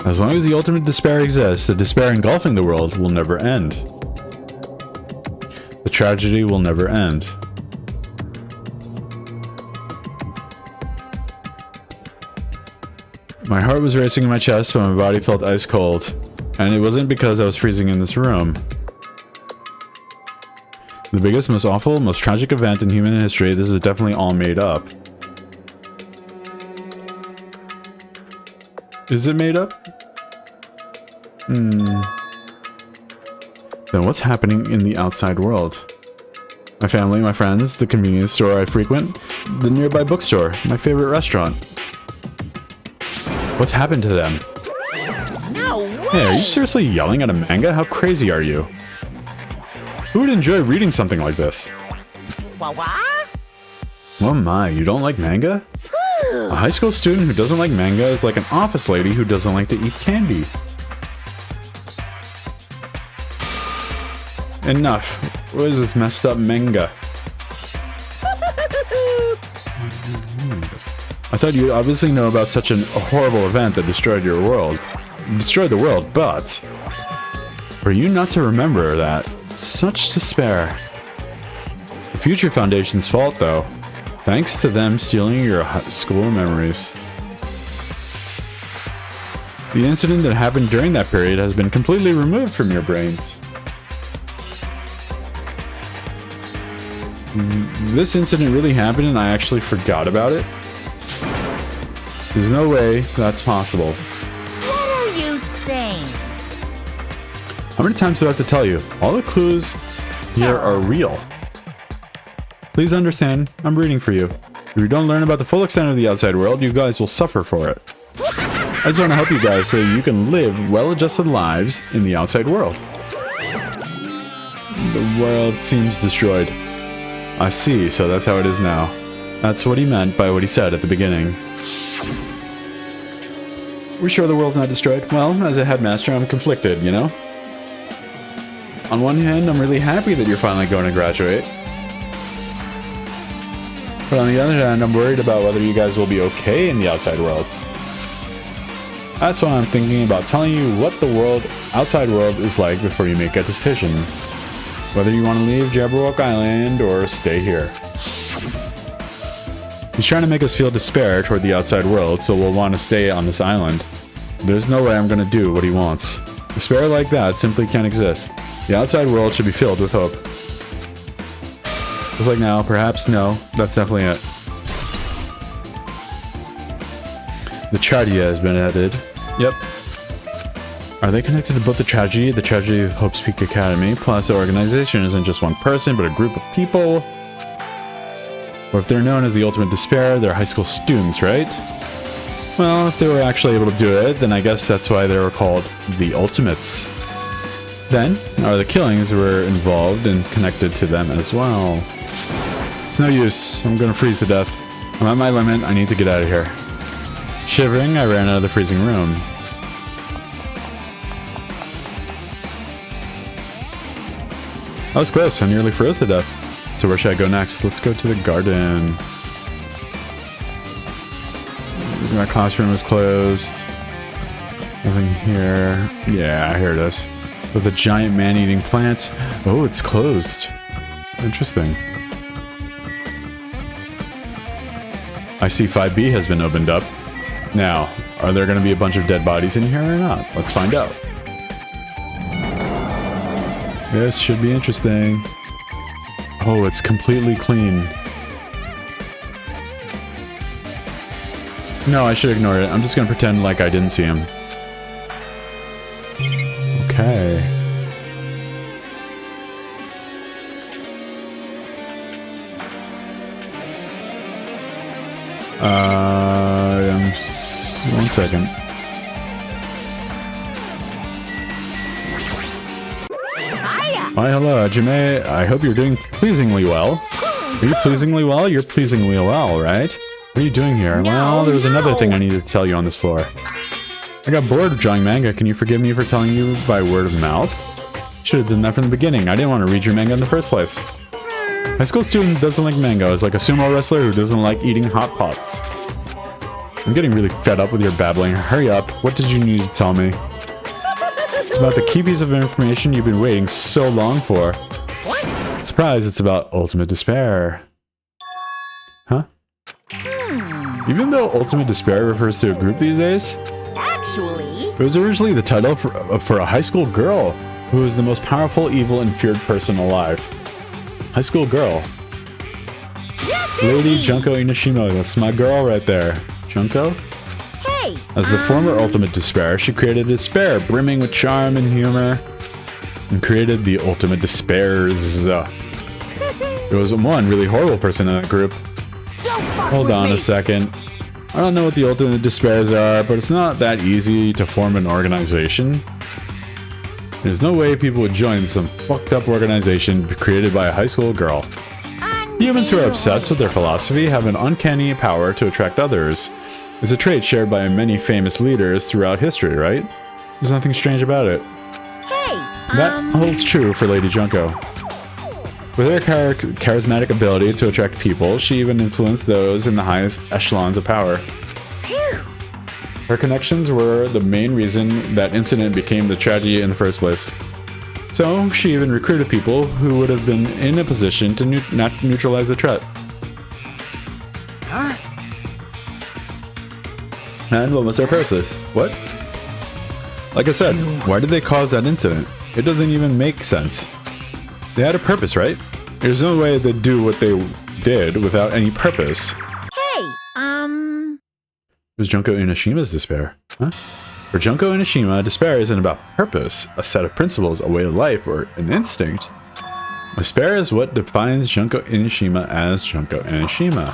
As long as the ultimate despair exists, the despair engulfing the world will never end. The tragedy will never end. My heart was racing in my chest, but my body felt ice cold. And it wasn't because I was freezing in this room. The biggest, most awful, most tragic event in human history, this is definitely all made up. Is it made up? Then what's happening in the outside world? My family, my friends, the convenience store I frequent, the nearby bookstore, my favorite restaurant. What's happened to them? No way! Hey, are you seriously yelling at a manga? How crazy are you? Who would enjoy reading something like this? Wah? Oh my, you don't like manga? A high school student who doesn't like manga is like an office lady who doesn't like to eat candy. Enough. What is this messed up manga? I thought you obviously know about such a horrible event that destroyed your world. Destroyed the world, but... for you not to remember that. Such despair. The Future Foundation's fault, though. Thanks to them stealing your school memories. The incident that happened during that period has been completely removed from your brains. This incident really happened and I actually forgot about it? There's no way that's possible. What are you saying? How many times do I have to tell you? All the clues here are real. Please understand, I'm reading for you. If you don't learn about the full extent of the outside world, you guys will suffer for it. I just want to help you guys so you can live well-adjusted lives in the outside world. The world seems destroyed. I see, so that's how it is now. That's what he meant by what he said at the beginning. We're sure the world's not destroyed? Well, as a headmaster, I'm conflicted, you know? On one hand, I'm really happy that you're finally going to graduate. But on the other hand, I'm worried about whether you guys will be okay in the outside world. That's why I'm thinking about telling you what the outside world is like before you make a decision. Whether you want to leave Jabberwock Island or stay here. He's trying to make us feel despair toward the outside world, so we'll want to stay on this island. There's no way I'm going to do what he wants. Despair like that simply can't exist. The outside world should be filled with hope. Just like now, perhaps no, that's definitely it. The tragedy has been added. Yep. Are they connected to both the tragedy of Hope's Peak Academy, plus the organization isn't just one person, but a group of people? Or if they're known as the Ultimate Despair, they're high school students, right? Well, if they were actually able to do it, then I guess that's why they were called the Ultimates. Then, are the killings were involved and connected to them as well? It's no use. I'm gonna freeze to death. I'm at my limit. I need to get out of here. Shivering, I ran out of the freezing room. I was close. I nearly froze to death. So where should I go next? Let's go to the garden. My classroom is closed. Nothing here. Yeah, here it is. With a giant man-eating plant. Oh, it's closed. Interesting. I see 5B has been opened up. Now, are there going to be a bunch of dead bodies in here or not? Let's find out. This should be interesting. Oh, it's completely clean. No, I should ignore it. I'm just going to pretend like I didn't see him. Okay. One second. Hi, hello, Hajime. I hope you're doing pleasingly well. Are you pleasingly well? You're pleasingly well, right? What are you doing here? Well, there was another thing I needed to tell you on this floor. I got bored of drawing manga. Can you forgive me for telling you by word of mouth? Should have done that from the beginning. I didn't want to read your manga in the first place. High school student who doesn't like manga is like a sumo wrestler who doesn't like eating hot pots. I'm getting really fed up with your babbling. Hurry up. What did you need to tell me? It's about the key piece of information you've been waiting so long for. Surprise, it's about Ultimate Despair. Huh? Even though Ultimate Despair refers to a group these days, Actually, it was originally the title for a high school girl who is the most powerful, evil, and feared person alive. High school girl. yes, Lady indeed. Junko Inoshima, that's my girl right there. Junko? Hey, As the former Ultimate Despair, she created Despair, brimming with charm and humor, and created the Ultimate Despairs. There was one really horrible person in that group. don't fuck Hold with on me. a second. I don't know what the ultimate despairs are, but it's not that easy to form an organization. There's no way people would join some fucked up organization created by a high school girl. Humans who are obsessed with their philosophy have an uncanny power to attract others. It's a trait shared by many famous leaders throughout history, right? There's nothing strange about it. Hey, That holds true for Lady Junko. With her charismatic ability to attract people, she even influenced those in the highest echelons of power. Phew. Her connections were the main reason that incident became the tragedy in the first place. So, she even recruited people who would have been in a position to neutralize the threat. Huh? And what was their purpose? What? Like I said, why did they cause that incident? It doesn't even make sense. They had a purpose, right? There's no way they'd do what they did without any purpose. Hey, It was Junko Inishima's despair. Huh? For Junko Inishima, despair isn't about purpose, a set of principles, a way of life, or an instinct. Despair is what defines Junko Inishima as Junko Inishima.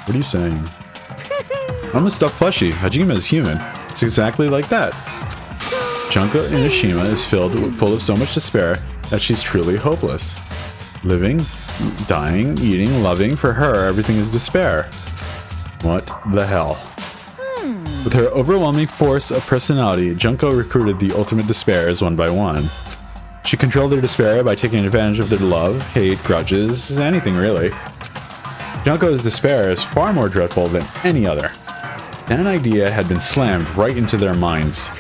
What are you saying? I'm a stuffed plushie. Hajime is human. It's exactly like that. Junko Inishima is full of so much despair that she's truly hopeless. Living, dying, eating, loving, for her, everything is despair. What the hell? With her overwhelming force of personality, Junko recruited the ultimate despairs one by one. She controlled their despair by taking advantage of their love, hate, grudges, anything really. Junko's despair is far more dreadful than any other. An idea had been slammed right into their minds.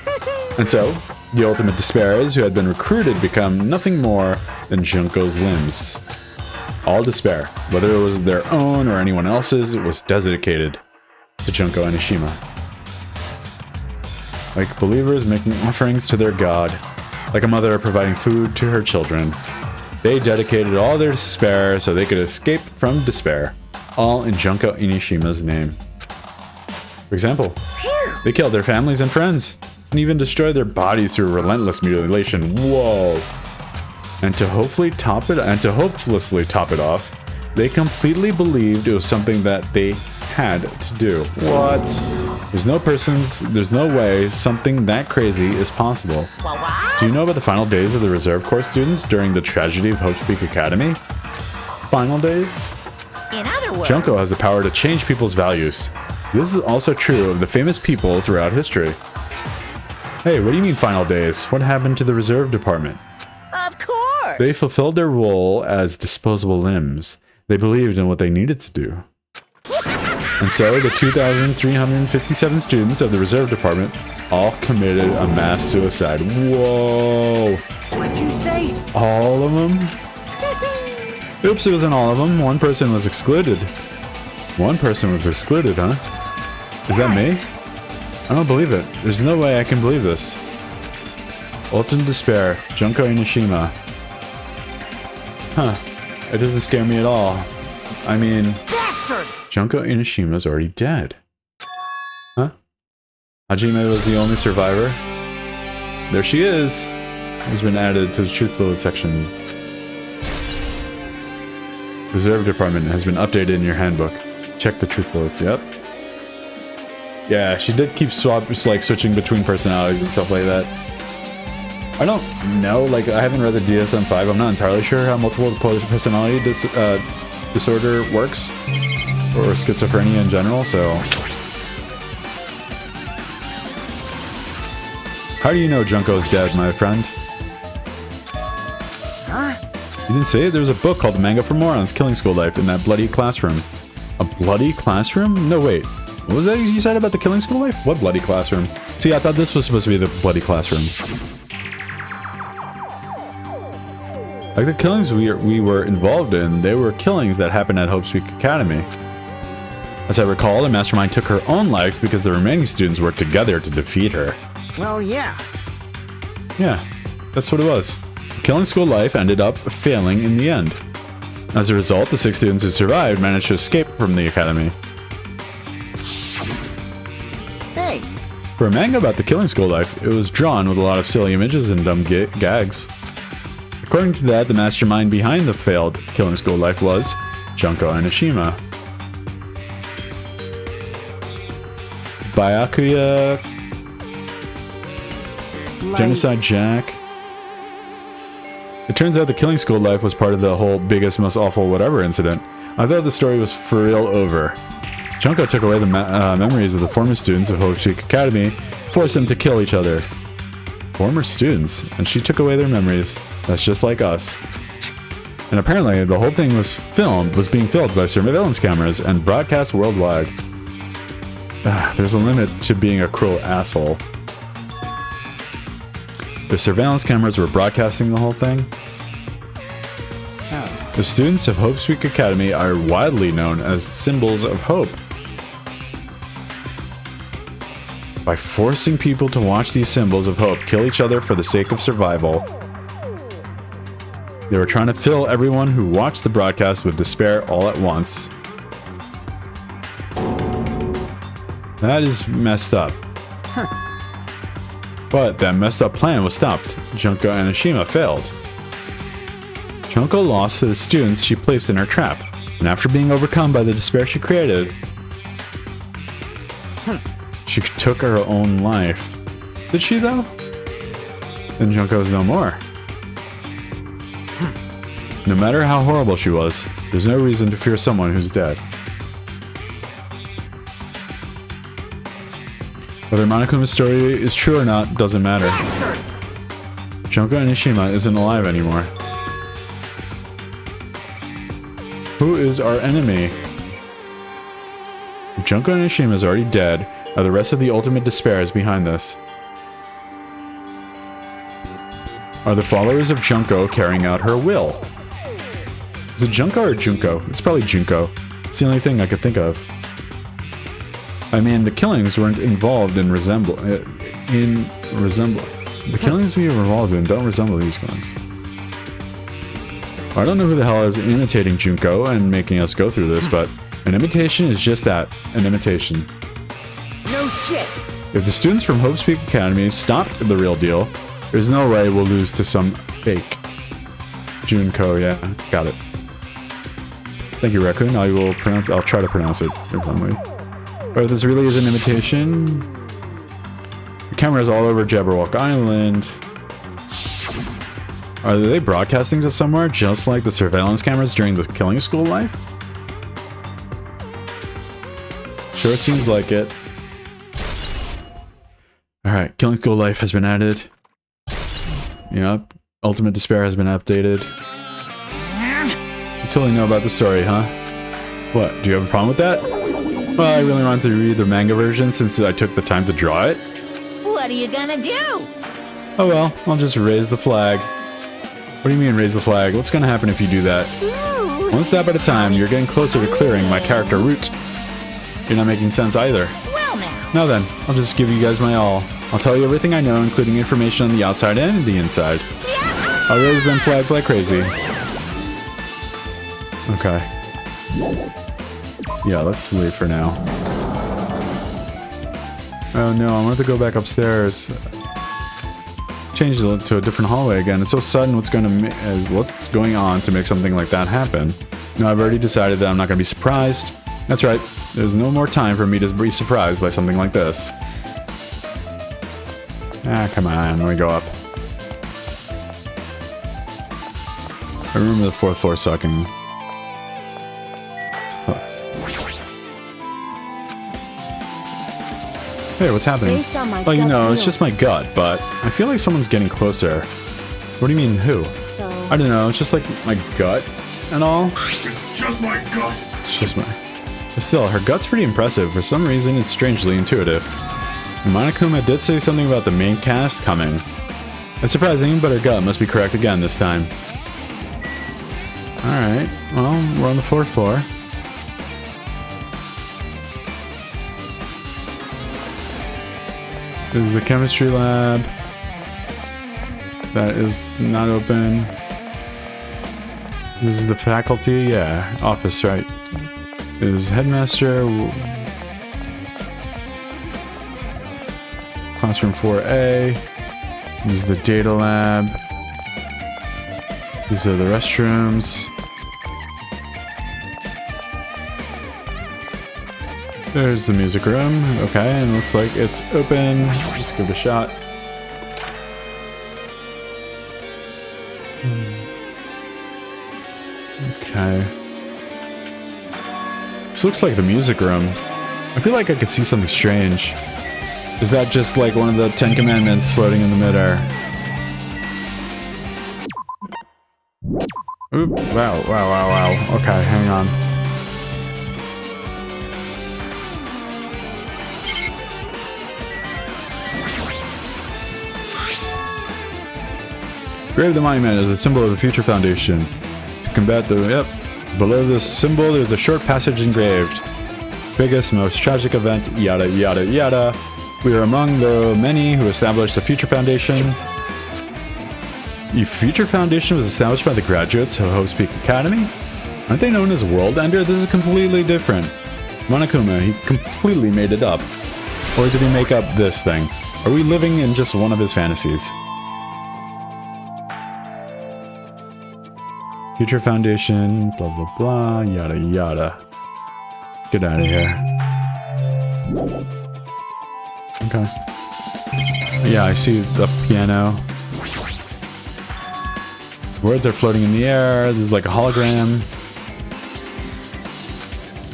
And so, the ultimate despairs who had been recruited become nothing more than Junko's limbs. All despair, whether it was their own or anyone else's, was dedicated to Junko Inishima. Like believers making offerings to their god, like a mother providing food to her children, they dedicated all their despair so they could escape from despair, all in Junko Inishima's name. For example, they killed their families and friends, and even destroyed their bodies through relentless mutilation. Whoa! And to hopelessly top it off, they completely believed it was something that they had to do. What? There's no way something that crazy is possible. Do you know about the final days of the Reserve Corps students during the tragedy of Hope's Peak Academy? Final days? in other words... Junko has the power to change people's values. This is also true of the famous people throughout history. Hey, what do you mean final days? What happened to the Reserve Department? Of course! They fulfilled their role as disposable limbs. They believed in what they needed to do. And so, the 2,357 students of the Reserve Department all committed a mass suicide. Whoa! What'd you say? All of them? Oops, it wasn't all of them. One person was excluded. One person was excluded, huh? Is that me? I don't believe it. There's no way I can believe this. Ultimate Despair, Junko Inishima. Huh. It doesn't scare me at all. I mean... Bastard! Junko Inishima's already dead. Huh? Hajime was the only survivor. There she is! Has been added to the Truth Bullet section. Reserve Department has been updated in your handbook. Check the Truth Bullets, yep. Yeah, she did keep switching between personalities and stuff like that. I don't know, like, I haven't read the DSM-5. I'm not entirely sure how multiple personality disorder works. Or schizophrenia in general, so... How do you know Junko's dead, my friend? Huh? You didn't say it? There was a book called Manga for Morons, Killing School Life in that bloody classroom. A bloody classroom? No, wait. What was that you said about the Killing School Life? What bloody classroom? See, I thought this was supposed to be the bloody classroom. Like the killings we were involved in, they were killings that happened at Hope's Peak Academy. As I recall, the mastermind took her own life because the remaining students worked together to defeat her. Well, yeah. Yeah, that's what it was. Killing School Life ended up failing in the end. As a result, the 6 students who survived managed to escape from the academy. Hey, For a manga about the Killing School Life, it was drawn with a lot of silly images and dumb gags. According to that, the mastermind behind the failed Killing School Life was Junko Inishima. Byakuya, Genocide Jack. It turns out the killing school life was part of the whole biggest, most awful whatever incident. I thought the story was for real over. Junko took away the memories of the former students of Hope Street Academy, forced them to kill each other. Former students? And she took away their memories. That's just like us. And apparently, the whole thing was being filmed by surveillance cameras and broadcast worldwide. There's a limit to being a cruel asshole. The surveillance cameras were broadcasting the whole thing. The students of Hope Street Academy are widely known as symbols of hope. By forcing people to watch these symbols of hope kill each other for the sake of survival, they were trying to fill everyone who watched the broadcast with despair all at once. That is messed up. But that messed up plan was stopped. Junko and Ashima failed. Junko lost to the students she placed in her trap, and after being overcome by the despair she created, she took her own life. Did she, though? Then Junko is no more. No matter how horrible she was, there's no reason to fear someone who's dead. Whether Monokuma's story is true or not doesn't matter. Junko Nishima isn't alive anymore. Who is our enemy? If Junko Nishima is already dead, are the rest of the ultimate despairs behind this? Are the followers of Junko carrying out her will? Is it Junko or Junko? It's probably Junko. It's the only thing I could think of. I mean, the killings weren't involved in The killings we were involved in don't resemble these ones. I don't know who the hell is imitating Junko and making us go through this, but an imitation is just that, an imitation. No shit. If the students from Hope Street Academy stopped the real deal, there's no way we'll lose to some fake. Junko, yeah, got it. Thank you, Raccoon. I'll try to pronounce it differently. But if this really is an imitation, the camera's all over Jabberwock Island. Are they broadcasting to somewhere just like the surveillance cameras during the killing school life? Sure seems like it. Alright, killing school life has been added. Yep. Ultimate Despair has been updated. You totally know about the story, huh? What, do you have a problem with that? Well, I really wanted to read the manga version since I took the time to draw it. What are you gonna do? Oh well, I'll just raise the flag. What do you mean raise the flag? What's gonna happen if you do that? Ooh, One step at a time, you're getting closer to clearing my character route. You're not making sense either. well now. Now then, I'll just give you guys my all. I'll tell you everything I know, including information on the outside and the inside. I'll raise them flags like crazy. Okay. Yeah, let's leave for now. Oh no, I wanted to go back upstairs. Change it to a different hallway again. It's so sudden what's going on to make something like that happen. No, I've already decided that I'm not going to be surprised. That's right. There's no more time for me to be surprised by something like this. Ah, come on. Let me go up. I remember the 4th floor sucking. Hey, what's happening? Based on my Oh, you gut know, it's feel. just my gut, but I feel like someone's getting closer. What do you mean, who? So, I don't know, it's just like my gut and all. It's just my gut. It's just my... But still, her gut's pretty impressive. For some reason, it's strangely intuitive. And Monokuma did say something about the main cast coming. It's surprising, but her gut must be correct again this time. Alright, well, we're on the 4th floor. This is the chemistry lab. That is not open. This is the faculty, yeah, office, right? This is headmaster. Classroom 4A. This is the data lab. These are the restrooms. There's the music room. Okay, and it looks like it's open. Let's give it a shot. Okay. This looks like the music room. I feel like I could see something strange. Is that just like one of the 10 Commandments floating in the midair? Oop, wow. Okay, hang on. Grave the monument is a symbol of the Future Foundation. To combat the... Yep. Below this symbol, there's a short passage engraved. Biggest, most tragic event, yada yada yada. We are among the many who established the Future Foundation. The Future Foundation was established by the graduates of Hope's Peak Academy? Aren't they known as World Ender? This is completely different. Monokuma, he completely made it up. Or did he make up this thing? Are we living in just one of his fantasies? Future Foundation, blah blah blah, yada yada. Get out of here. Okay. Yeah, I see the piano. Words are floating in the air. This is like a hologram.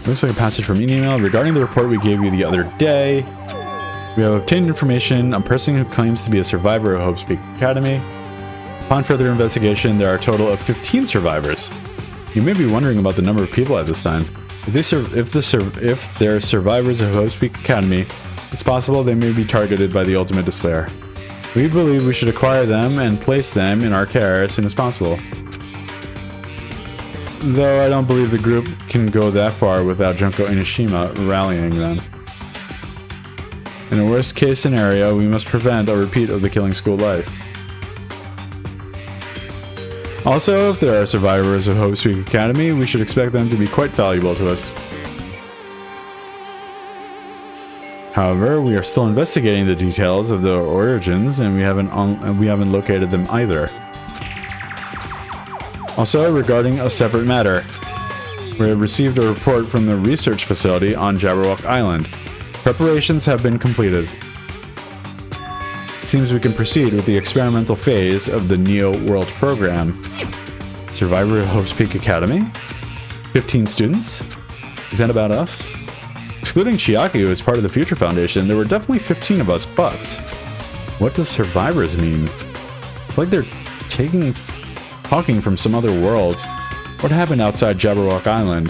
Looks like a passage from an email regarding the report we gave you the other day. We have obtained information on a person who claims to be a survivor of Hope's Peak Academy. Upon further investigation, there are a total of 15 survivors. You may be wondering about the number of people at this time. If they're survivors of Hope's Peak Academy, it's possible they may be targeted by the ultimate despair. We believe we should acquire them and place them in our care as soon as possible. Though I don't believe the group can go that far without Junko Inoshima rallying them. In a worst case scenario, we must prevent a repeat of the killing school life. Also, if there are survivors of Hope's Peak Academy, we should expect them to be quite valuable to us. However, we are still investigating the details of their origins, and we haven't located them either. Also, regarding a separate matter, we have received a report from the research facility on Jabberwock Island. Preparations have been completed. It seems we can proceed with the experimental phase of the Neo World program. Survivor of Hope's Peak Academy? 15 students? Is that about us? Excluding Chiaki, who is part of the Future Foundation, there were definitely 15 of us, but what does survivors mean? It's like they're talking from some other world. What happened outside Jabberwock Island?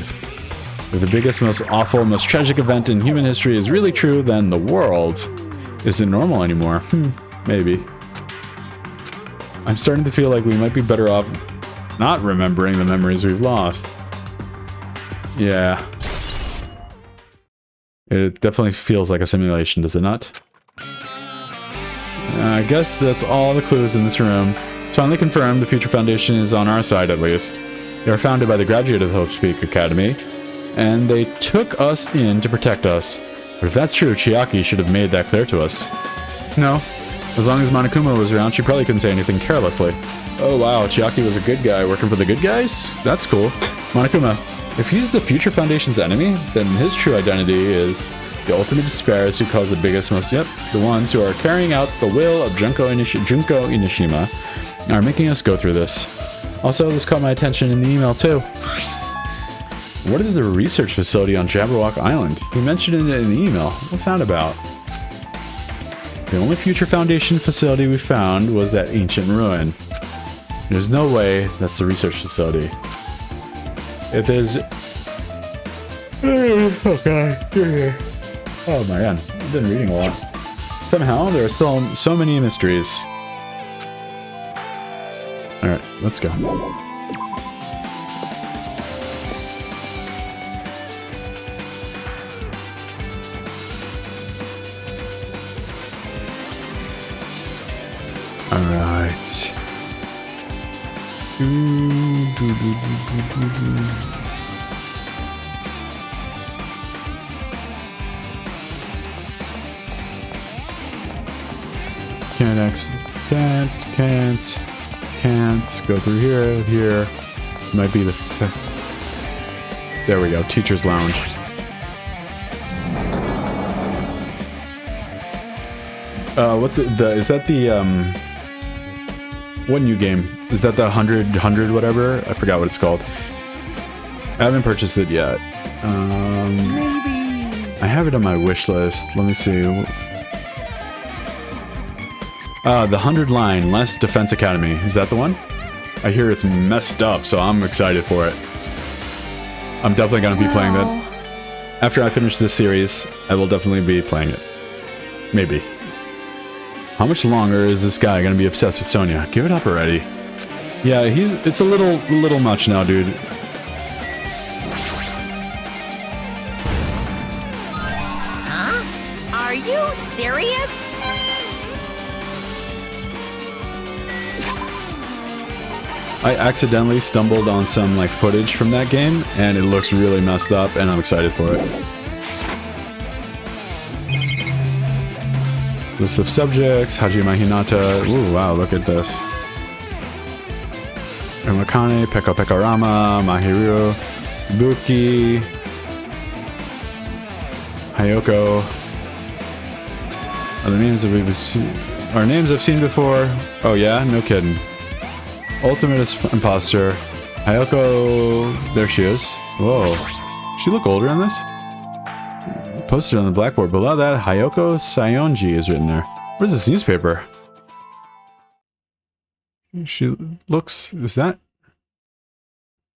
If the biggest, most awful, most tragic event in human history is really true, then the world isn't normal anymore. Maybe. I'm starting to feel like we might be better off not remembering the memories we've lost. Yeah. It definitely feels like a simulation, does it not? I guess that's all the clues in this room. It's finally confirmed the Future Foundation is on our side, at least. They are founded by the graduate of Hope's Peak Academy, and they took us in to protect us. But if that's true, Chiaki should have made that clear to us. No. As long as Monokuma was around, she probably couldn't say anything carelessly. Oh wow, Chiaki was a good guy working for the good guys? That's cool. Monokuma, if he's the Future Foundation's enemy, then his true identity is the ultimate despairs who cause the biggest, most... Yep, the ones who are carrying out the will of Junko Inoshima are making us go through this. Also, this caught my attention in the email too. What is the research facility on Jabberwock Island? He mentioned it in the email. What's that about? The only Future Foundation facility we found was that ancient ruin. There's no way that's the research facility. If there's... Okay. Oh my god, I've been reading a lot. Somehow, there are still so many mysteries. Alright, let's go. Alright. Can't go through here. Might be the fifth. There we go, Teacher's Lounge. What's it? Is that the what new game? Is that the 100 whatever? I forgot what it's called. I haven't purchased it yet. Maybe. I have it on my wish list. Let me see. The 100 line, Last Defense Academy. Is that the one? I hear it's messed up, so I'm excited for it. I'm definitely going to be playing that. After I finish this series, I will definitely be playing it. Maybe. How much longer is this guy going to be obsessed with Sonya? Give it up already. Yeah, it's a little much now, dude. Huh? Are you serious? I accidentally stumbled on some like footage from that game, and it looks really messed up, and I'm excited for it. List of subjects, Hajime Hinata. Ooh, wow, look at this. Umakane, Pekka Pekarama, Mahiru, Buki, Hayoko. Are the names are names I've seen before? Oh yeah, no kidding. Ultimate Imposter. Hayoko, there she is. Whoa. She look older in this? Posted on the blackboard. Below that, Hayoko Sayonji is written there. What is this newspaper? She looks... Is that...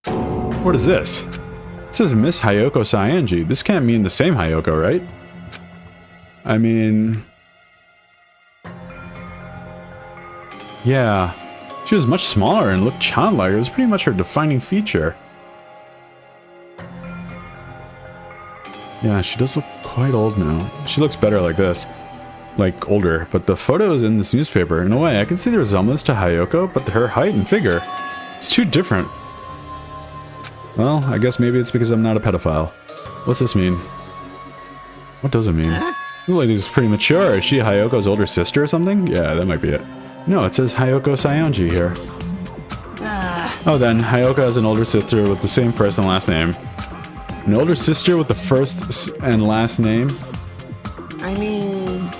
What is this? It says Miss Hayoko Sayonji. This can't mean the same Hayoko, right? I mean... Yeah. She was much smaller and looked childlike. It was pretty much her defining feature. Yeah, she does look quite old now. She looks better like this. Like, older. But the photos in this newspaper, in a way, I can see the resemblance to Hayoko, but her height and figure, it's too different. Well, I guess maybe it's because I'm not a pedophile. What's this mean? What does it mean? The lady's pretty mature. Is she Hayoko's older sister or something? Yeah, that might be it. No, it says Hayoko Sayonji here. Oh, then, Hayoko has an older sister with the same first and last name. An older sister with the first and last name? I mean...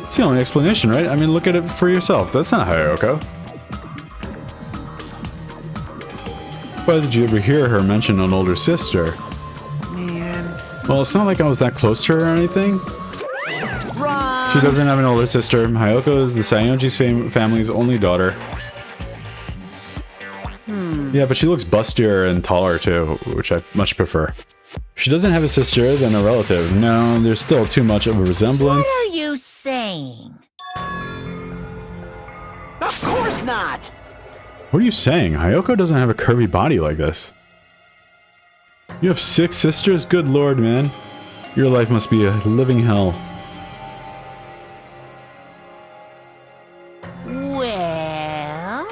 It's the only explanation, right? I mean, look at it for yourself. That's not Hayoko. Why did you ever hear her mention an older sister? Man... Well, it's not like I was that close to her or anything. She doesn't have an older sister. Hayoko is the Sayonji's family's only daughter. Yeah, but she looks bustier and taller too, which I much prefer. If she doesn't have a sister, then a relative. No, there's still too much of a resemblance. What are you saying? Of course not! What are you saying? Hayoko doesn't have a curvy body like this. You have 6 sisters? Good lord, man. Your life must be a living hell. Well...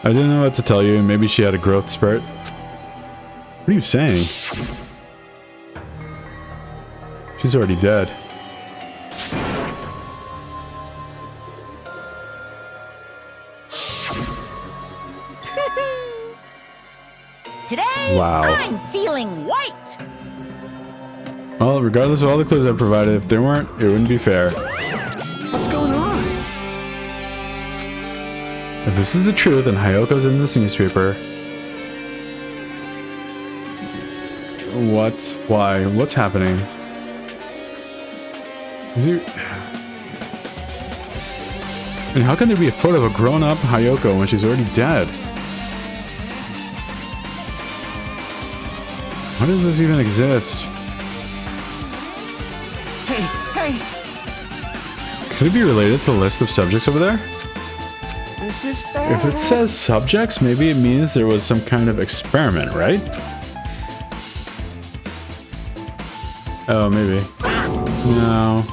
I didn't know what to tell you. Maybe she had a growth spurt. What are you saying? She's already dead. Today, Wow. I'm feeling white. Well, regardless of all the clues I provided, if there weren't, it wouldn't be fair. What's going on? If this is the truth and Hayoko's in this newspaper... What? Why? What's happening? Is he... And how can there be a photo of a grown-up Hayoko when she's already dead? Why does this even exist? Hey! Could it be related to the list of subjects over there? This is bad. If it says subjects, maybe it means there was some kind of experiment, right? Oh, maybe. No.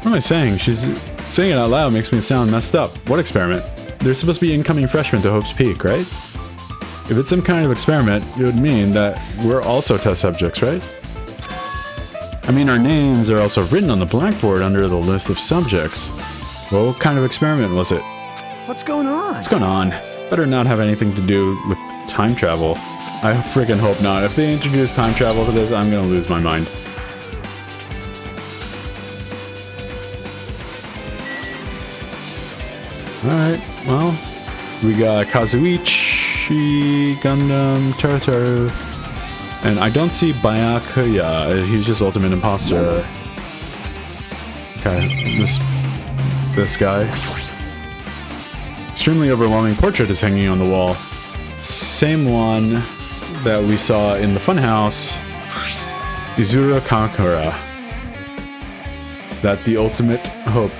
What am I saying? She's saying it out loud makes me sound messed up. What experiment? They're supposed to be incoming freshmen to Hope's Peak, right? If it's some kind of experiment, it would mean that we're also test subjects, right? I mean, our names are also written on the blackboard under the list of subjects. Well, what kind of experiment was it? What's going on? What's going on? Better not have anything to do with time travel. I freaking hope not. If they introduce time travel to this, I'm gonna lose my mind. Alright, well, we got Kazuichi, Gundam, Taru, and I don't see Byakuya. He's just Ultimate Imposter. Okay, this guy. Extremely overwhelming portrait is hanging on the wall. Same one that we saw in the funhouse. Izura Kankura. Is that the ultimate hope?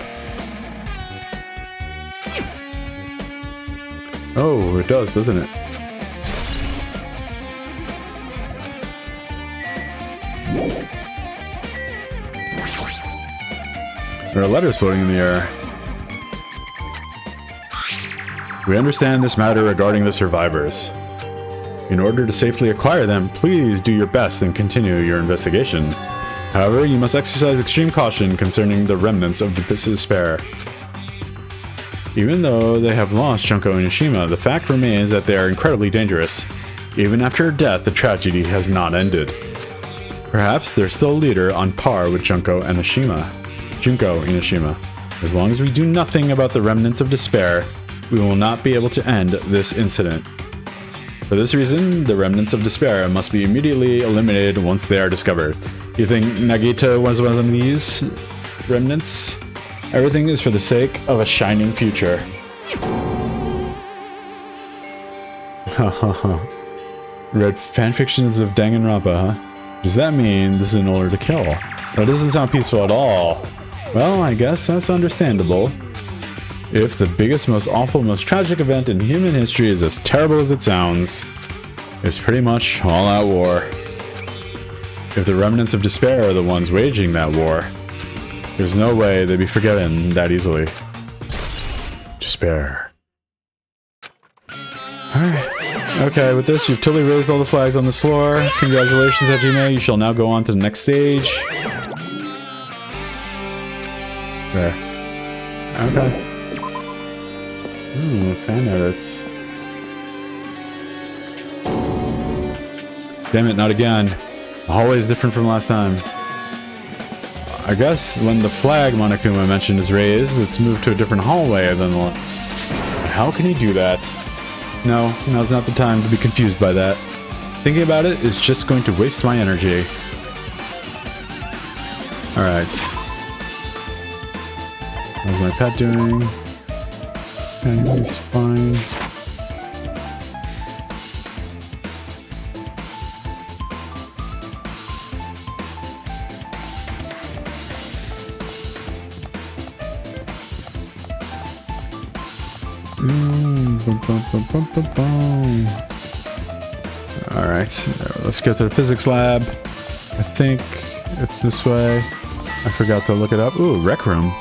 Oh, it does, doesn't it? There are letters floating in the air. We understand this matter regarding the survivors. In order to safely acquire them, please do your best and continue your investigation. However, you must exercise extreme caution concerning the remnants of despair. Even though they have lost Junko and Ishima, the fact remains that they are incredibly dangerous. Even after her death, the tragedy has not ended. Perhaps they're still a leader on par with Junko and Ishima. As long as we do nothing about the remnants of despair, we will not be able to end this incident. For this reason, the remnants of despair must be immediately eliminated once they are discovered. You think Nagita was one of these remnants? Everything is for the sake of a shining future. Read fanfictions of Danganronpa, huh? Does that mean this is in order to kill? That doesn't sound peaceful at all. Well, I guess that's understandable. If the biggest, most awful, most tragic event in human history is as terrible as it sounds, it's pretty much all-out war. If the remnants of despair are the ones waging that war, there's no way they'd be forgiven that easily. Despair. Alright. Okay, with this, you've totally raised all the flags on this floor. Congratulations, Hajime. You shall now go on to the next stage. There. Okay. Ooh, fan edits. Damn it, not again. The hallway is different from last time. I guess when the flag Monokuma mentioned is raised, it's moved to a different hallway than the last. How can he do that? No, now's not the time to be confused by that. Thinking about it is just going to waste my energy. Alright. How's my pet doing? Okay, he's fine. Alright, let's go to the physics lab. I think it's this way. I forgot to look it up. Ooh, rec room.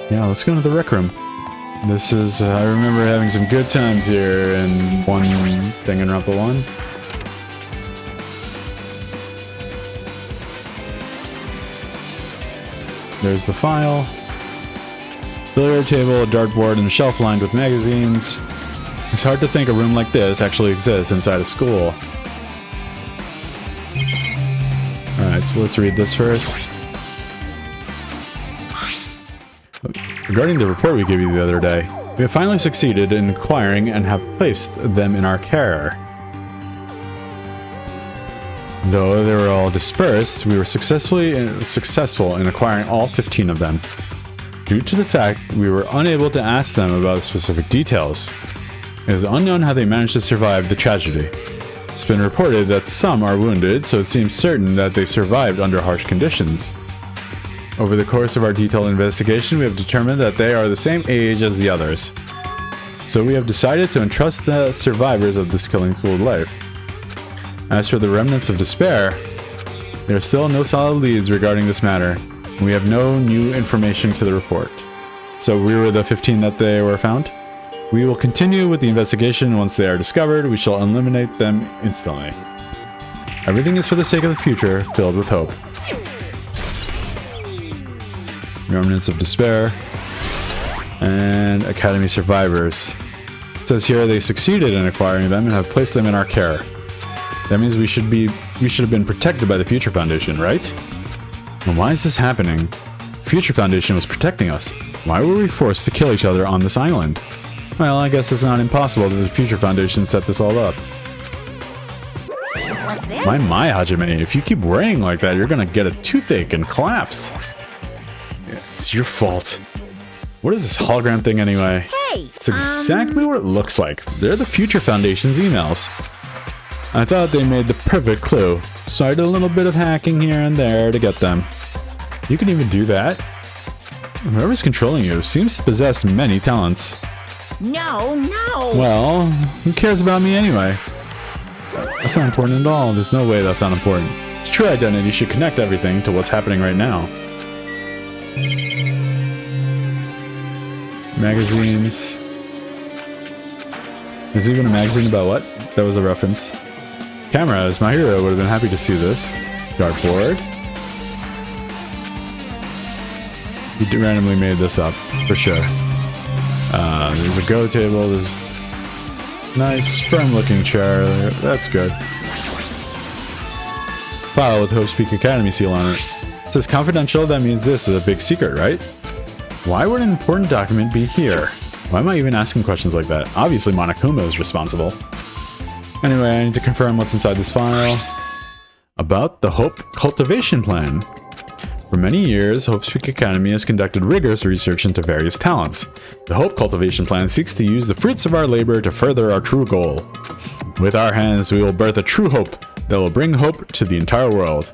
Yeah, let's go into the rec room. This is, I remember having some good times here in Danganronpa 1. There's the file. Billiard table, a dartboard, and a shelf lined with magazines. It's hard to think a room like this actually exists inside a school. Alright, so let's read this first. Regarding the report we gave you the other day, we have finally succeeded in acquiring and have placed them in our care. Though they were all dispersed, we were successful in acquiring all 15 of them. Due to the fact we were unable to ask them about specific details, it is unknown how they managed to survive the tragedy. It's been reported that some are wounded, so it seems certain that they survived under harsh conditions. Over the course of our detailed investigation, we have determined that they are the same age as the others. So we have decided to entrust the survivors of this killing school life. As for the remnants of despair, there are still no solid leads regarding this matter, and we have no new information to the report. So we were the 15 that they were found? We will continue with the investigation. Once they are discovered, we shall eliminate them instantly. Everything is for the sake of the future, filled with hope. Remnants of despair and Academy survivors. It says here they succeeded in acquiring them and have placed them in our care. That means we should have been protected by the Future Foundation, right? And why is this happening? Future Foundation was protecting us. Why were we forced to kill each other on this island? Well, I guess it's not impossible that the Future Foundation set this all up. What's this? My Hajime, if you keep worrying like that, you're gonna get a toothache and collapse. It's your fault. What is this hologram thing anyway? Hey! It's exactly what it looks like. They're the Future Foundation's emails. I thought they made the perfect clue, so I did a little bit of hacking here and there to get them. You can even do that? Whoever's controlling you seems to possess many talents. No! Well, who cares about me anyway? That's not important at all. There's no way that's not important. True identity should connect everything to what's happening right now. Magazines. There's even a magazine about what? That was a reference. Cameras. My hero would have been happy to see this. Dartboard. You randomly made this up, for sure. There's a go table. There's nice, firm-looking chair. That's good. File with Hope's Peak Academy seal on it. It says confidential. That means this is a big secret, right? Why would an important document be here? Why am I even asking questions like that? Obviously, Monokuma is responsible. Anyway, I need to confirm what's inside this file. About the Hope Cultivation Plan. For many years, Hope's Peak Academy has conducted rigorous research into various talents. The Hope Cultivation Plan seeks to use the fruits of our labor to further our true goal. With our hands, we will birth a true hope that will bring hope to the entire world.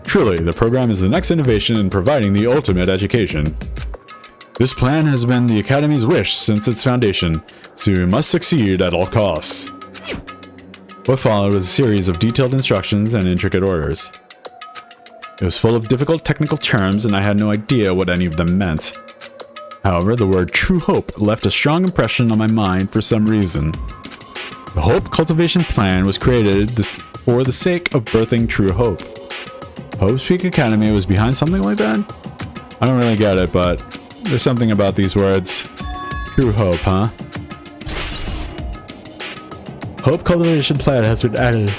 Truly, the program is the next innovation in providing the ultimate education. This plan has been the Academy's wish since its foundation, so we must succeed at all costs. What followed was a series of detailed instructions and intricate orders. It was full of difficult technical terms, and I had no idea what any of them meant. However, the word True Hope left a strong impression on my mind for some reason. The Hope Cultivation Plan was created for the sake of birthing true hope. Hope's Peak Academy was behind something like that? I don't really get it, but there's something about these words. True hope, huh? Hope Cultivation Plan has been added.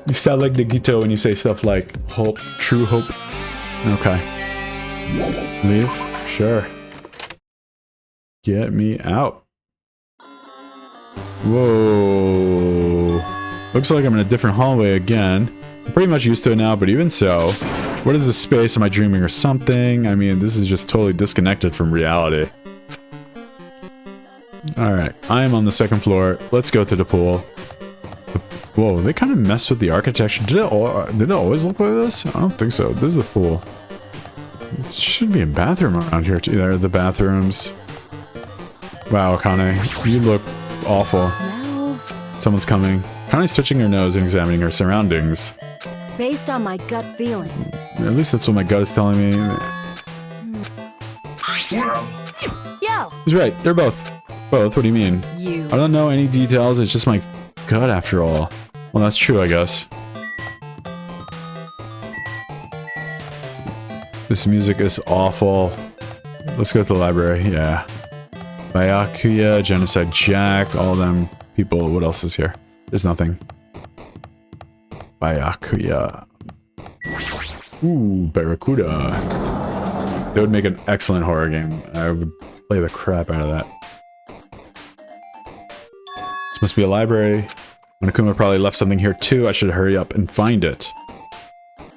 You sound like Nagito when you say stuff like hope, true hope. Okay. Leave? Sure. Get me out. Whoa. Looks like I'm in a different hallway again. I'm pretty much used to it now, but even so, what is this space? Am I dreaming or something? I mean, this is just totally disconnected from reality. Alright, I am on the second floor. Let's go to the pool. Whoa, they kind of messed with the architecture. Did it always look like this? I don't think so. This is the pool. It should be a bathroom around here too. There are the bathrooms. Wow, Kane, you look awful. Smells. Someone's coming. Kane's touching her nose and examining her surroundings. Based on my gut feeling. At least that's what my gut is telling me. Yo! He's right. They're both. Both? What do you mean? You. I don't know any details. It's just my gut after all. Well, that's true, I guess. This music is awful. Let's go to the library. Yeah. Byakuya, Genocide Jack, all them people. What else is here? There's nothing. Byakuya. Ooh, Barracuda. That would make an excellent horror game. I would play the crap out of that. This must be a library. Monokuma probably left something here too. I should hurry up and find it.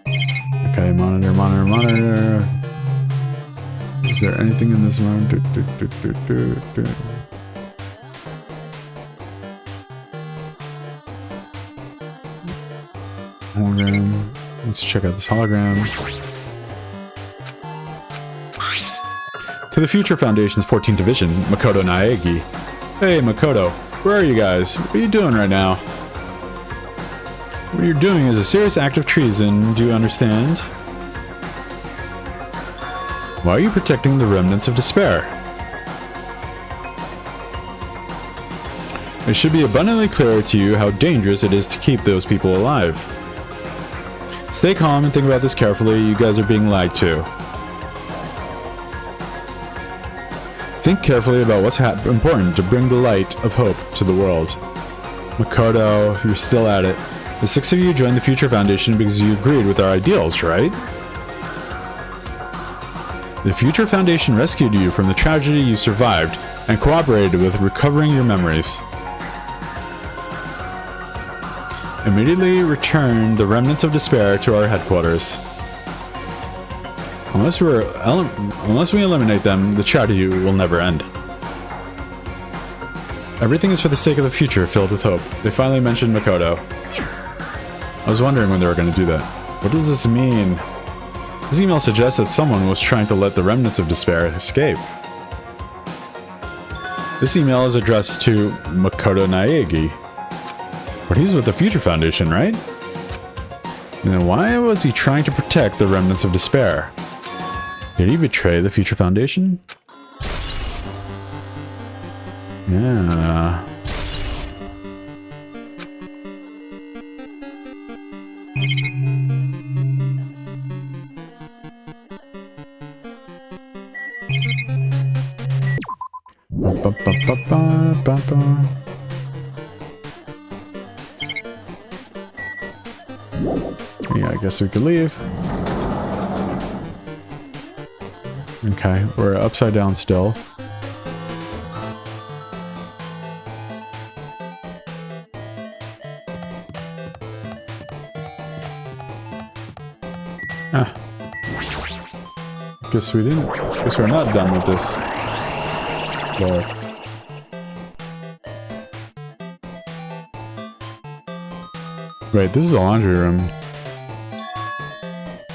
Okay, monitor, monitor, monitor. Is there anything in this room? Hologram. Let's check out this hologram. To the Future Foundation's 14th Division, Makoto Naegi. Hey, Makoto. Where are you guys? What are you doing right now? What you're doing is a serious act of treason. Do you understand? Why are you protecting the remnants of despair? It should be abundantly clear to you how dangerous it is to keep those people alive. Stay calm and think about this carefully. You guys are being lied to. Think carefully about what's important to bring the light of hope to the world. Makoto, you're still at it. The 6 of you joined the Future Foundation because you agreed with our ideals, right? The Future Foundation rescued you from the tragedy you survived and cooperated with recovering your memories. Immediately return the remnants of despair to our headquarters. Unless we eliminate them, the tragedy will never end. Everything is for the sake of the future filled with hope. They finally mentioned Makoto. I was wondering when they were going to do that. What does this mean? This email suggests that someone was trying to let the remnants of despair escape. This email is addressed to Makoto Naegi. But he's with the Future Foundation, right? And then why was he trying to protect the remnants of despair? Did he betray the Future Foundation? Yeah. Yeah, I guess we could leave. Okay, we're upside down still. Ah. Guess we're not done with this. Lord. Wait, this is a laundry room.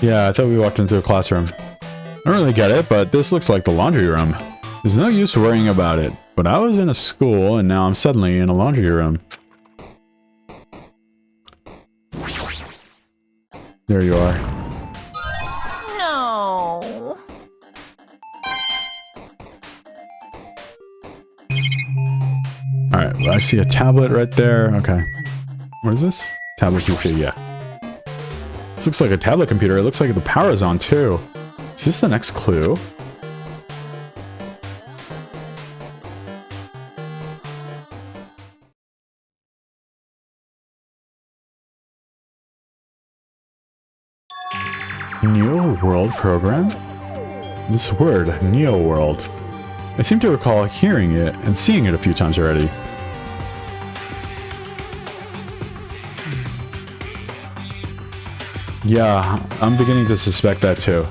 Yeah, I thought we walked into a classroom. I don't really get it, but this looks like the laundry room. There's no use worrying about it, but I was in a school and now I'm suddenly in a laundry room. There you are. No. Alright, well, I see a tablet right there. Okay. What is this? Tablet PC, yeah. This looks like a tablet computer. It looks like the power is on too. Is this the next clue? Neo World program? This word, Neo World. I seem to recall hearing it and seeing it a few times already. Yeah, I'm beginning to suspect that too.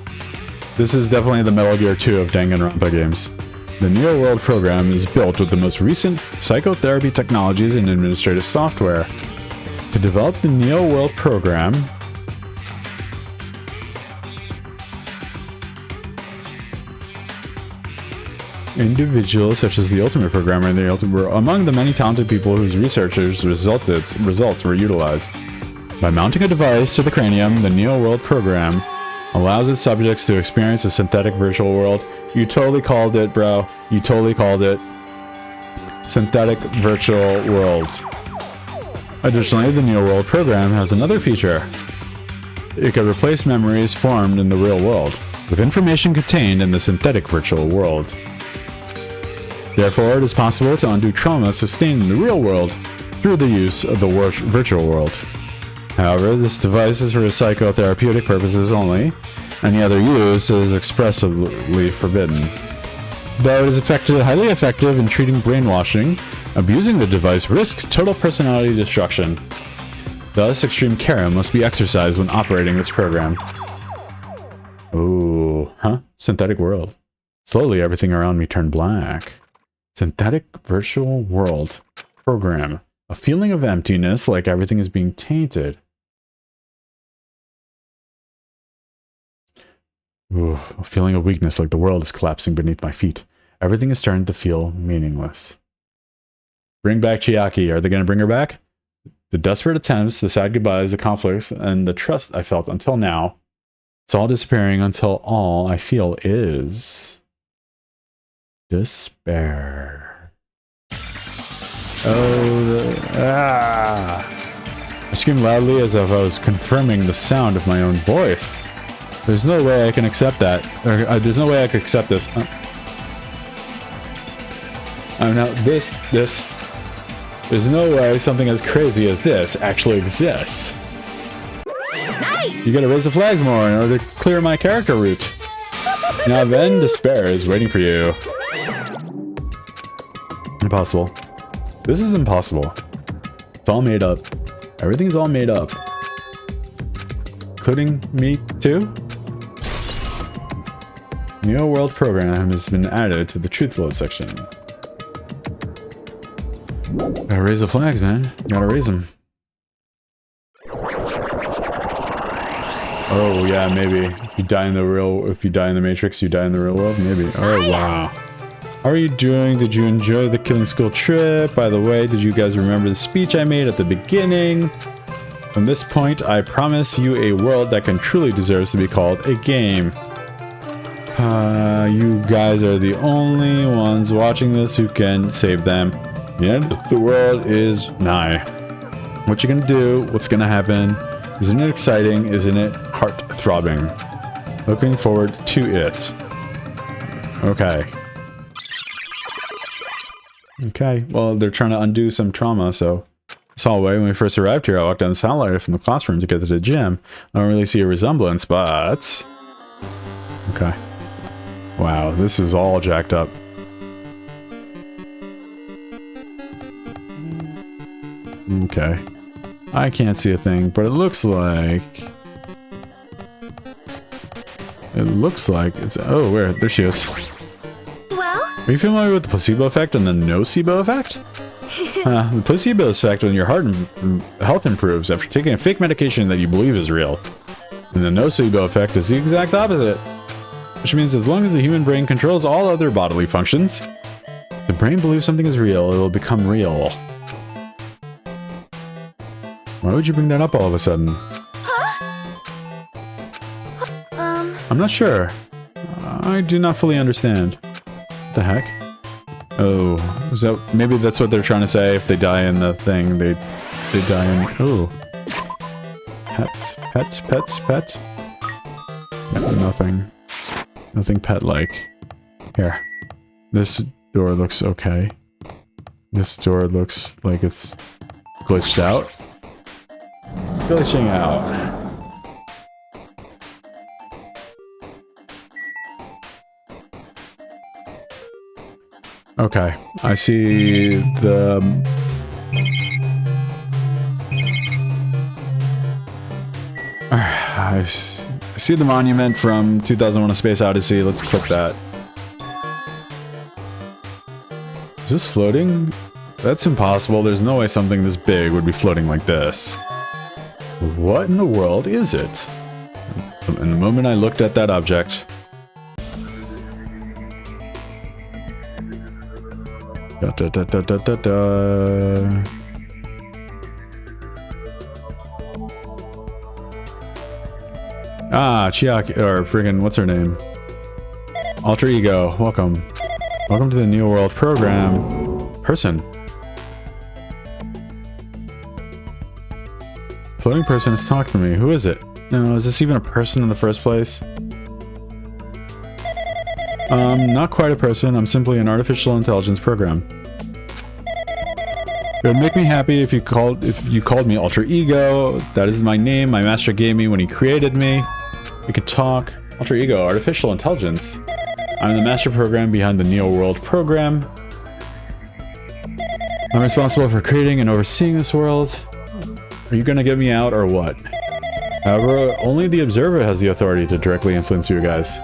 This is definitely the Metal Gear 2 of Danganronpa games. The Neo World program is built with the most recent psychotherapy technologies and administrative software. To develop the Neo World program, individuals such as the Ultimate Programmer and the Ultimate were among the many talented people whose researchers' results were utilized. By mounting a device to the cranium, the Neo World program allows its subjects to experience a synthetic virtual world. You totally called it, bro. You totally called it. Synthetic virtual worlds. Additionally, the Neo World program has another feature. It can replace memories formed in the real world with information contained in the synthetic virtual world. Therefore, it is possible to undo trauma sustained in the real world through the use of the virtual world. However, this device is for psychotherapeutic purposes only. Any other use is expressly forbidden. Though it is highly effective in treating brainwashing, abusing the device risks total personality destruction. Thus, extreme care must be exercised when operating this program. Ooh, huh? Synthetic world. Slowly, everything around me turned black. Synthetic virtual world program. A feeling of emptiness, like everything is being tainted. Ooh, a feeling of weakness, like the world is collapsing beneath my feet. Everything is starting to feel meaningless. Bring back Chiaki. Are they going to bring her back? The desperate attempts, the sad goodbyes, the conflicts, and the trust I felt until now. It's all disappearing until all I feel is despair. I screamed loudly as if I was confirming the sound of my own voice. There's no way I can accept that. There's no way I could accept this. Now there's no way something as crazy as this actually exists. Nice! You gotta raise the flags more in order to clear my character route. Now then, despair is waiting for you. Impossible. This is impossible. It's all made up. Everything's all made up. Including me, too? Neo World program has been added to the truth float section. Gotta raise the flags, man. Gotta raise them. Oh yeah, maybe. If you die in the Matrix, you die in the real world? Maybe. Oh wow. How are you doing? Did you enjoy the Killing School trip? By the way, did you guys remember the speech I made at the beginning? From this point, I promise you a world that can truly deserves to be called a game. You guys are the only ones watching this who can save them. The end of the world is nigh. What you gonna do? What's gonna happen? Isn't it exciting? Isn't it heart-throbbing? Looking forward to it. Okay. Okay, well, they're trying to undo some trauma, so... This hallway, when we first arrived here, I walked down this hallway from the classroom to get to the gym. I don't really see a resemblance, but... Okay. Wow, this is all jacked up. Okay. I can't see a thing, but it looks like... it's... Oh, where? There she is. Well? Are you familiar with the placebo effect and the nocebo effect? The placebo effect when your health improves after taking a fake medication that you believe is real. And the nocebo effect is the exact opposite. Which means as long as the human brain controls all other bodily functions, the brain believes something is real, it will become real. Why would you bring that up all of a sudden? I'm not sure. I do not fully understand. What the heck? Oh, is that maybe that's what they're trying to say? If they die in the thing, they die in. Oh, pets. No, nothing pet-like. Here, this door looks okay. This door looks like it's glitched out. Glitching out. Okay, I see the... I see the monument from 2001: A Space Odyssey. Let's click that. Is this floating? That's impossible. There's no way something this big would be floating like this. What in the world is it? In the moment I looked at that object... Ah, Chiaki, or friggin', what's her name? Alter Ego, welcome. Welcome to the Neo World program. Person. Floating person has talked to me. Who is it? No, is this even a person in the first place? Not quite a person. I'm simply an artificial intelligence program. It would make me happy if you called me Alter Ego. That is my name my master gave me when he created me. We could talk. Alter Ego, artificial intelligence. I'm the master program behind the Neo World program. I'm responsible for creating and overseeing this world. Are you gonna get me out or what? However, only the observer has the authority to directly influence you guys.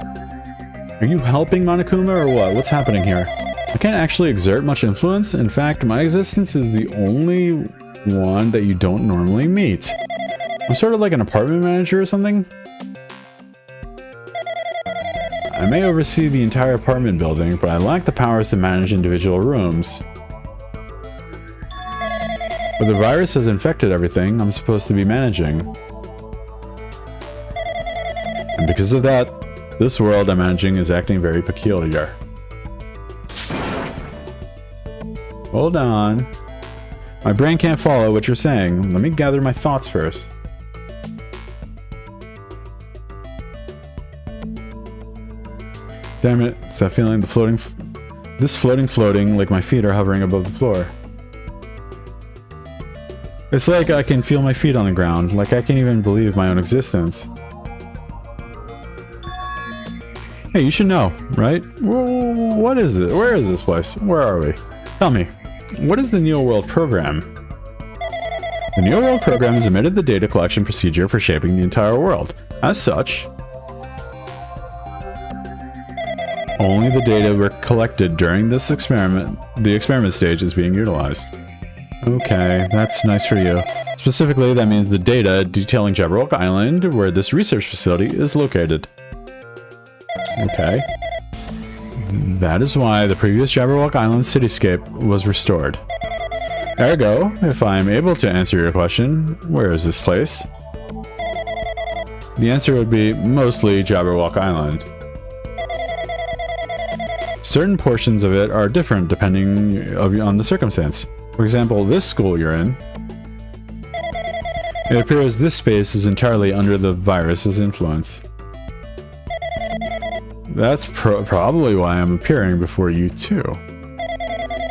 Are you helping Monokuma or what? What's happening here? I can't actually exert much influence. In fact, my existence is the only one that you don't normally meet. I'm sort of like an apartment manager or something. I may oversee the entire apartment building, but I lack the powers to manage individual rooms. But the virus has infected everything I'm supposed to be managing. And because of that, this world I'm managing is acting very peculiar. Hold on. My brain can't follow what you're saying. Let me gather my thoughts first. Damn it, it's that feeling, this floating like my feet are hovering above the floor. It's like I can feel my feet on the ground, like I can't even believe my own existence. Hey, you should know, right? What is it? Where is this place? Where are we? Tell me, what is the Neo World Program? The Neo World Program has omitted the data collection procedure for shaping the entire world. As such, only the data were collected during this experiment. The experiment stage is being utilized. Okay, that's nice for you. Specifically, that means the data detailing Jabberwock Island, where this research facility is located. Okay. That is why the previous Jabberwock Island cityscape was restored. Ergo, if I am able to answer your question, where is this place? The answer would be mostly Jabberwock Island. Certain portions of it are different depending on the circumstance. For example, this school you're in. It appears this space is entirely under the virus's influence. That's probably why I'm appearing before you too.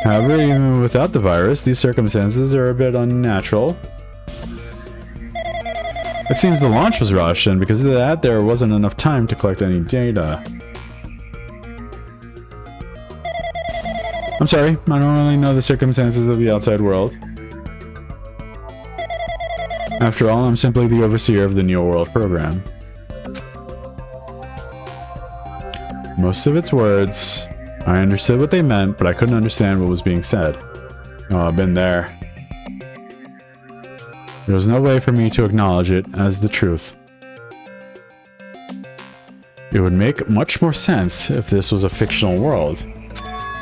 However, even without the virus, these circumstances are a bit unnatural. It seems the launch was rushed, and because of that, there wasn't enough time to collect any data. I'm sorry, I don't really know the circumstances of the outside world. After all, I'm simply the overseer of the Neo World Program. Most of its words, I understood what they meant, but I couldn't understand what was being said. Oh, I've been there. There was no way for me to acknowledge it as the truth. It would make much more sense if this was a fictional world.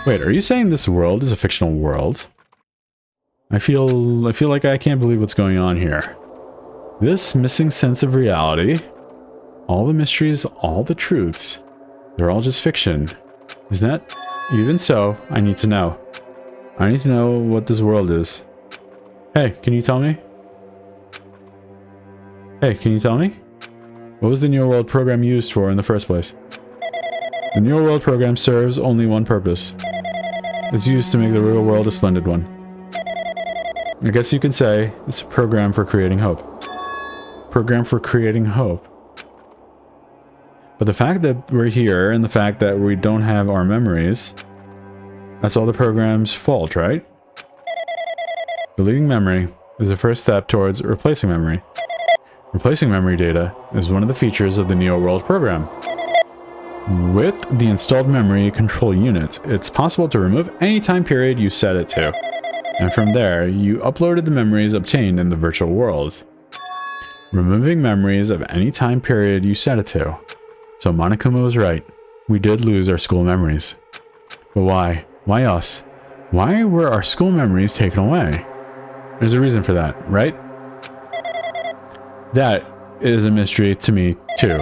Wait, are you saying this world is a fictional world? I feel like I can't believe what's going on here. This missing sense of reality, all the mysteries, all the truths, they're all just fiction. Is that? Even so, I need to know. I need to know what this world is. Hey, can you tell me? Hey, can you tell me? What was the Neo World Program used for in the first place? The Neo World Program serves only one purpose. It's used to make the real world a splendid one. I guess you could say it's a program for creating hope. Program for creating hope. But the fact that we're here and the fact that we don't have our memories, that's all the program's fault, right? Deleting memory is the first step towards replacing memory. Replacing memory data is one of the features of the Neo World Program. With the installed memory control unit, it's possible to remove any time period you set it to. And from there, you uploaded the memories obtained in the virtual world. Removing memories of any time period you set it to. So Monokuma was right. We did lose our school memories. But why? Why us? Why were our school memories taken away? There's a reason for that, right? That is a mystery to me, too.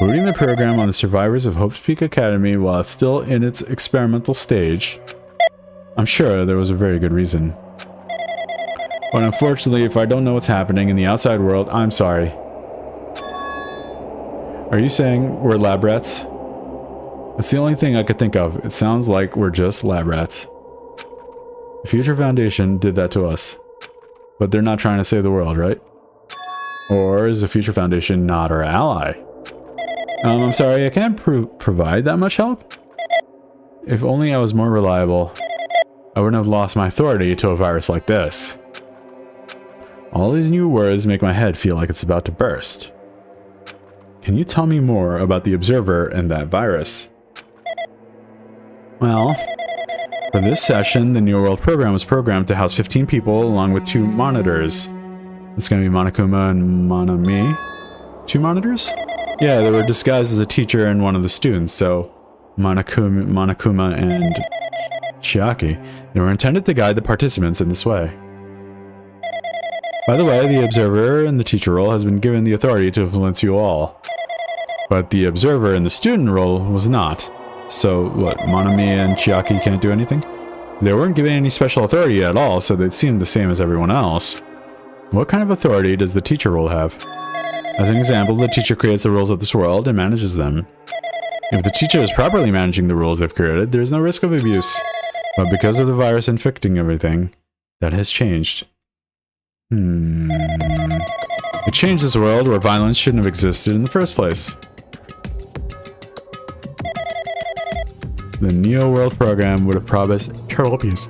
Booting the program on the survivors of Hope's Peak Academy while it's still in its experimental stage, I'm sure there was a very good reason. But unfortunately, if I don't know what's happening in the outside world, I'm sorry. Are you saying we're lab rats? That's the only thing I could think of. It sounds like we're just lab rats. The Future Foundation did that to us. But they're not trying to save the world, right? Or is the Future Foundation not our ally? I'm sorry, I can't provide that much help. If only I was more reliable, I wouldn't have lost my authority to a virus like this. All these new words make my head feel like it's about to burst. Can you tell me more about the Observer and that virus? Well, for this session, the New World Program was programmed to house 15 people along with 2 monitors. It's going to be Monokuma and Monami. 2 monitors? Yeah, they were disguised as a teacher and one of the students, so Monokuma and Chiaki. They were intended to guide the participants in this way. By the way, the Observer in the teacher role has been given the authority to influence you all. But the Observer in the student role was not. So, what, Monami and Chiaki can't do anything? They weren't given any special authority at all, so they seemed the same as everyone else. What kind of authority does the teacher role have? As an example, the teacher creates the rules of this world and manages them. If the teacher is properly managing the rules they've created, there's no risk of abuse. But because of the virus infecting everything, that has changed. It changed this world where violence shouldn't have existed in the first place. the Neo World program would have promised eternal peace.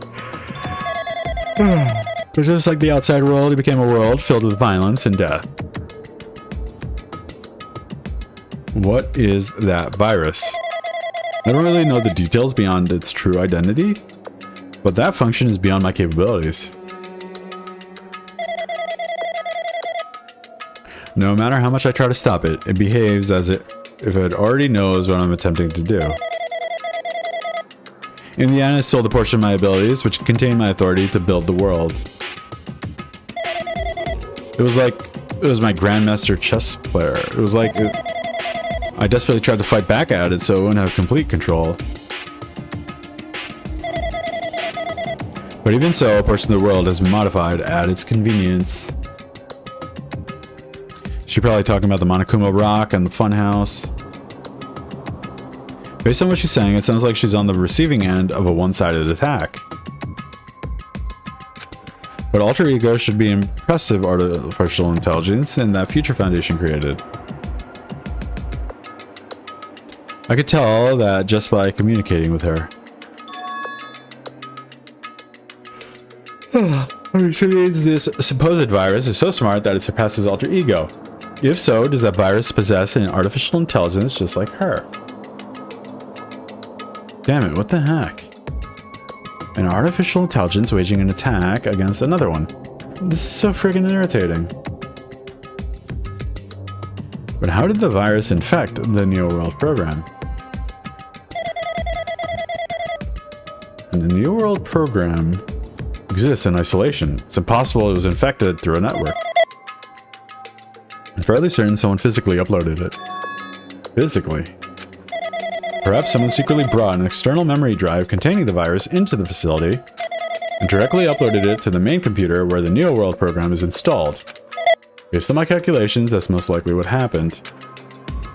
But just like the outside world, it became a world filled with violence and death. What is that virus? I don't really know the details beyond its true identity, but that function is beyond my capabilities. No matter how much I try to stop it, it behaves as if it already knows what I'm attempting to do. In the end, it stole the portion of my abilities, which contained my authority to build the world. It was like it was my grandmaster chess player. It was like I desperately tried to fight back at it so it wouldn't have complete control. But even so, a portion of the world is modified at its convenience. She's probably talking about the Monokuma Rock and the Funhouse. Based on what she's saying, it sounds like she's on the receiving end of a one-sided attack. But Alter Ego should be impressive artificial intelligence and that Future Foundation created. I could tell that just by communicating with her. Which means this supposed virus is so smart that it surpasses Alter Ego. If so, does that virus possess an artificial intelligence just like her? Damn it, what the heck? An artificial intelligence waging an attack against another one. This is so friggin' irritating. But how did the virus infect the Neo World program? And the Neo World program exists in isolation. It's impossible it was infected through a network. I'm fairly certain someone physically uploaded it. Physically. Perhaps someone secretly brought an external memory drive containing the virus into the facility and directly uploaded it to the main computer where the Neo World program is installed. Based on my calculations, that's most likely what happened.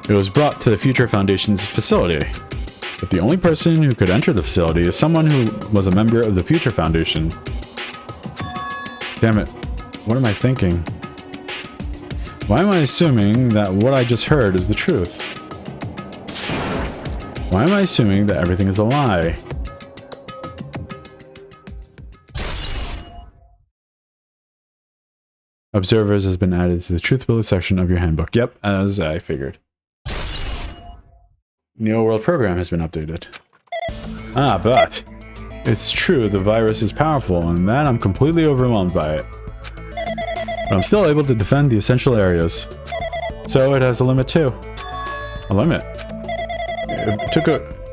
It was brought to the Future Foundation's facility, but the only person who could enter the facility is someone who was a member of the Future Foundation. Damn it, what am I thinking? Why am I assuming that what I just heard is the truth? Why am I assuming that everything is a lie? Observers has been added to the truth bullet section of your handbook. Yep, as I figured. Neo World program has been updated. Ah, but it's true the virus is powerful and that I'm completely overwhelmed by it. But I'm still able to defend the essential areas. So it has a limit too. A limit?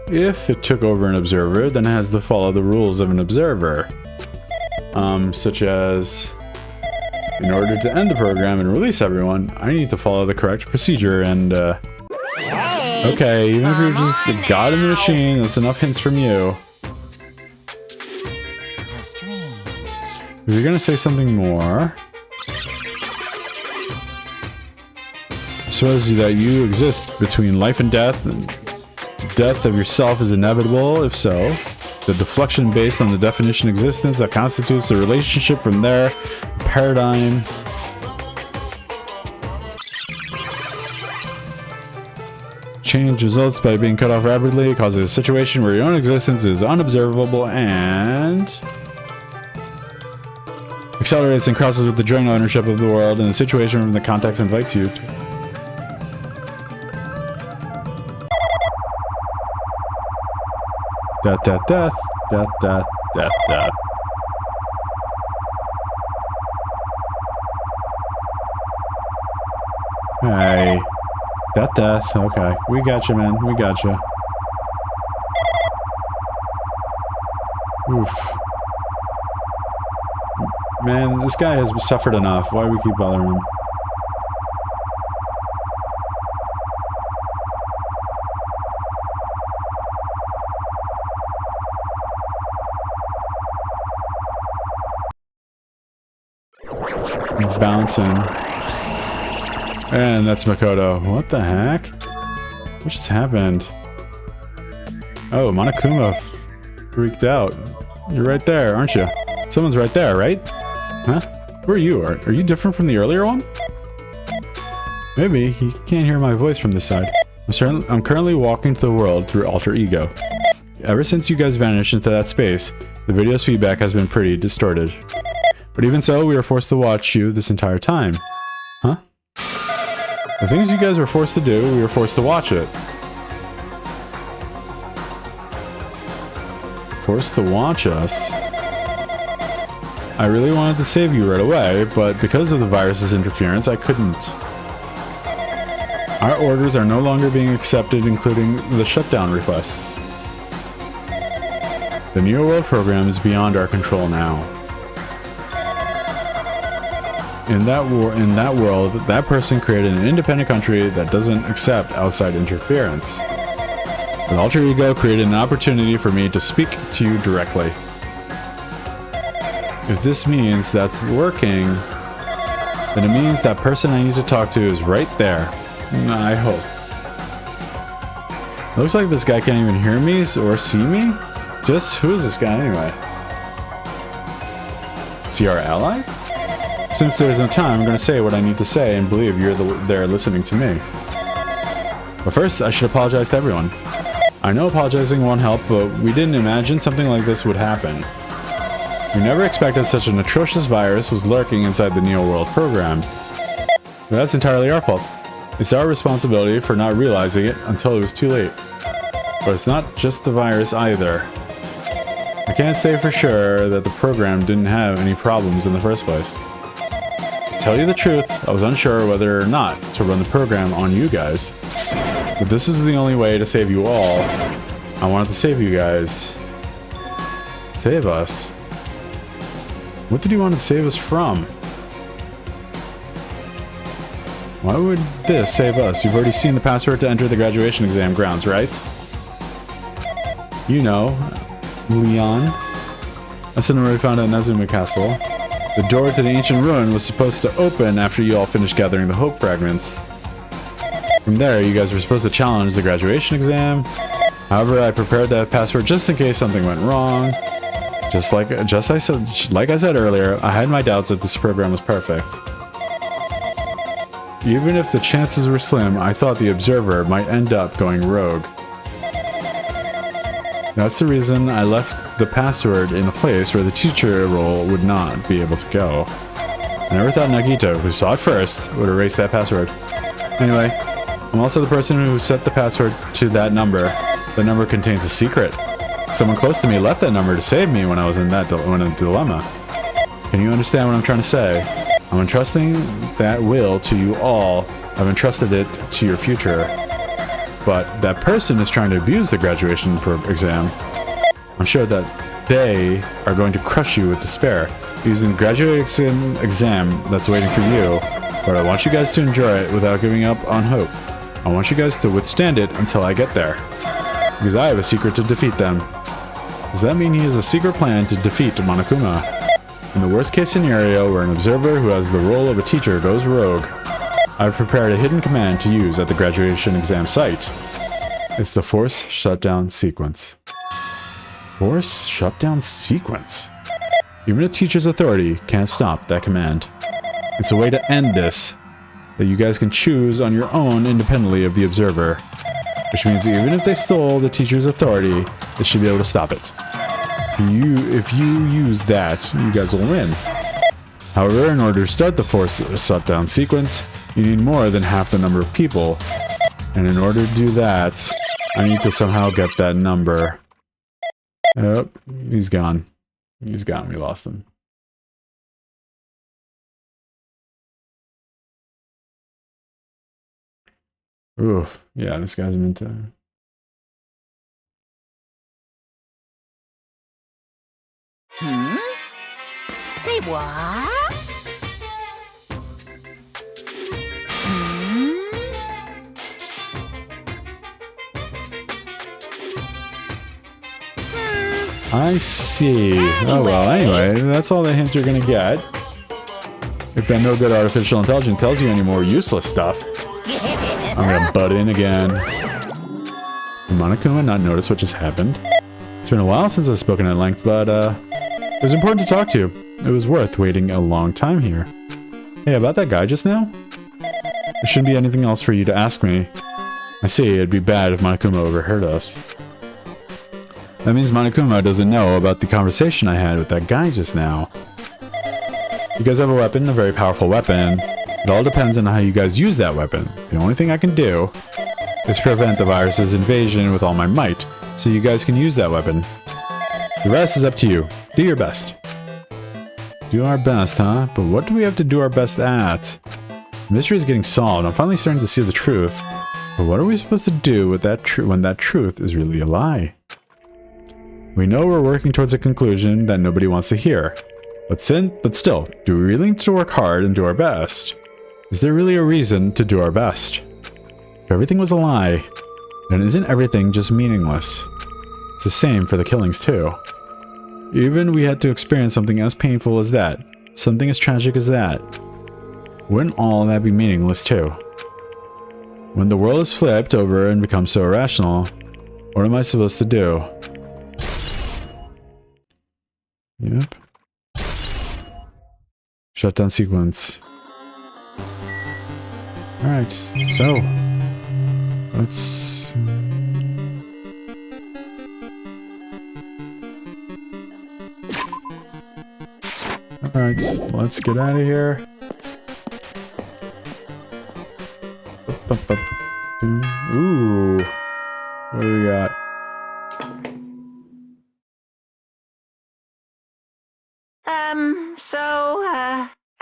If it took over an observer, then it has to follow the rules of an observer. Such as, in order to end the program and release everyone, I need to follow the correct procedure and, okay, even if you're just a god in the machine, that's enough hints from you. If you're gonna say something more, I suppose that you exist between life and death, and death of yourself is inevitable. If so, the deflection based on the definition of existence that constitutes the relationship from there, paradigm. Change results by being cut off rapidly, causes a situation where your own existence is unobservable and accelerates and crosses with the joint ownership of the world in a situation where the context invites you to. Death, death, death, death, death, death, death. Hey. Death, death. Okay. We got you, man. We got you. Oof. Man, this guy has suffered enough. Why do we keep bothering him? Bouncing. And that's Makoto. What the heck? What just happened? Oh, Monokuma freaked out. You're right there, aren't you? Someone's right there, right? Huh? Who are you? Are you different from the earlier one? Maybe. He can't hear my voice from this side. I'm currently walking to the world through Alter Ego. ever since you guys vanished into that space, the video's feedback has been pretty distorted. But even so, we were forced to watch you this entire time. Huh? The things you guys were forced to do, we were forced to watch it. Forced to watch us? I really wanted to save you right away, but because of the virus's interference, I couldn't. Our orders are no longer being accepted, including the shutdown requests. The Neo World program is beyond our control now. In that world, that person created an independent country that doesn't accept outside interference. The alter ego created an opportunity for me to speak to you directly. If this means that's working, then it means that person I need to talk to is right there. I hope. Looks like this guy can't even hear me or see me? Just who is this guy anyway? Is he our ally? Since there's no time, I'm going to say what I need to say and believe you're there listening to me. But first, I should apologize to everyone. I know apologizing won't help, but we didn't imagine something like this would happen. We never expected such an atrocious virus was lurking inside the Neo World program. But that's entirely our fault. It's our responsibility for not realizing it until it was too late. But it's not just the virus either. I can't say for sure that the program didn't have any problems in the first place. To tell you the truth, I was unsure whether or not to run the program on you guys. But this is the only way to save you all. I wanted to save you guys. Save us? What did you want to save us from? Why would this save us? You've already seen the password to enter the graduation exam grounds, right? You know, Leon. That's the number we found at Nazuma Castle. The door to the ancient ruin was supposed to open after you all finished gathering the hope fragments. From there, you guys were supposed to challenge the graduation exam. However, I prepared that password just in case something went wrong. Like I said earlier, I had my doubts that this program was perfect. Even if the chances were slim, I thought the observer might end up going rogue. That's the reason I left the password in a place where the teacher role would not be able to go. I never thought Nagito, who saw it first, would erase that password. Anyway, I'm also the person who set the password to that number. The number contains a secret. Someone close to me left that number to save me when I was in a dilemma. Can you understand what I'm trying to say? I'm entrusting that will to you all. I've entrusted it to your future. But that person is trying to abuse the graduation exam. I'm sure that they are going to crush you with despair, using the graduation exam that's waiting for you. But I want you guys to enjoy it without giving up on hope. I want you guys to withstand it until I get there. Because I have a secret to defeat them. Does that mean he has a secret plan to defeat Monokuma? In the worst case scenario, where an observer who has the role of a teacher goes rogue, I've prepared a hidden command to use at the graduation exam site. It's the Force Shutdown Sequence. Force Shutdown Sequence? Even a teacher's authority can't stop that command. It's a way to end this, that you guys can choose on your own independently of the observer. Which means even if they stole the teacher's authority, they should be able to stop it. If you use that, you guys will win. However, in order to start the Force Shutdown Sequence, you need more than half the number of people. And in order to do that, I need to somehow get that number. Oh, he's gone. He's gone. We lost him. Oof. Yeah, this guy's meant to... Say what? I see. Oh well, anyway, that's all the hints you're gonna get. If that no good artificial intelligence tells you any more useless stuff. I'm gonna butt in again. Did Monokuma not notice what just happened? It's been a while since I've spoken at length, but it was important to talk to you. It was worth waiting a long time here. Hey, about that guy just now? There shouldn't be anything else for you to ask me. I see, it'd be bad if Monokuma overheard us. That means Monokuma doesn't know about the conversation I had with that guy just now. You guys have a weapon, a very powerful weapon. It all depends on how you guys use that weapon. The only thing I can do is prevent the virus's invasion with all my might, so you guys can use that weapon. The rest is up to you. Do your best. Do our best, huh? But what do we have to do our best at? The mystery is getting solved. I'm finally starting to see the truth. But what are we supposed to do with that when that truth is really a lie? We know we're working towards a conclusion that nobody wants to hear. But still, do we really need to work hard and do our best? Is there really a reason to do our best? If everything was a lie, then isn't everything just meaningless? It's the same for the killings too. Even we had to experience something as painful as that, something as tragic as that. Wouldn't all that be meaningless too? When the world is flipped over and becomes so irrational, what am I supposed to do? Yep. Shutdown sequence. Alright, so let's Alright, let's get out of here. Ooh. What do we got?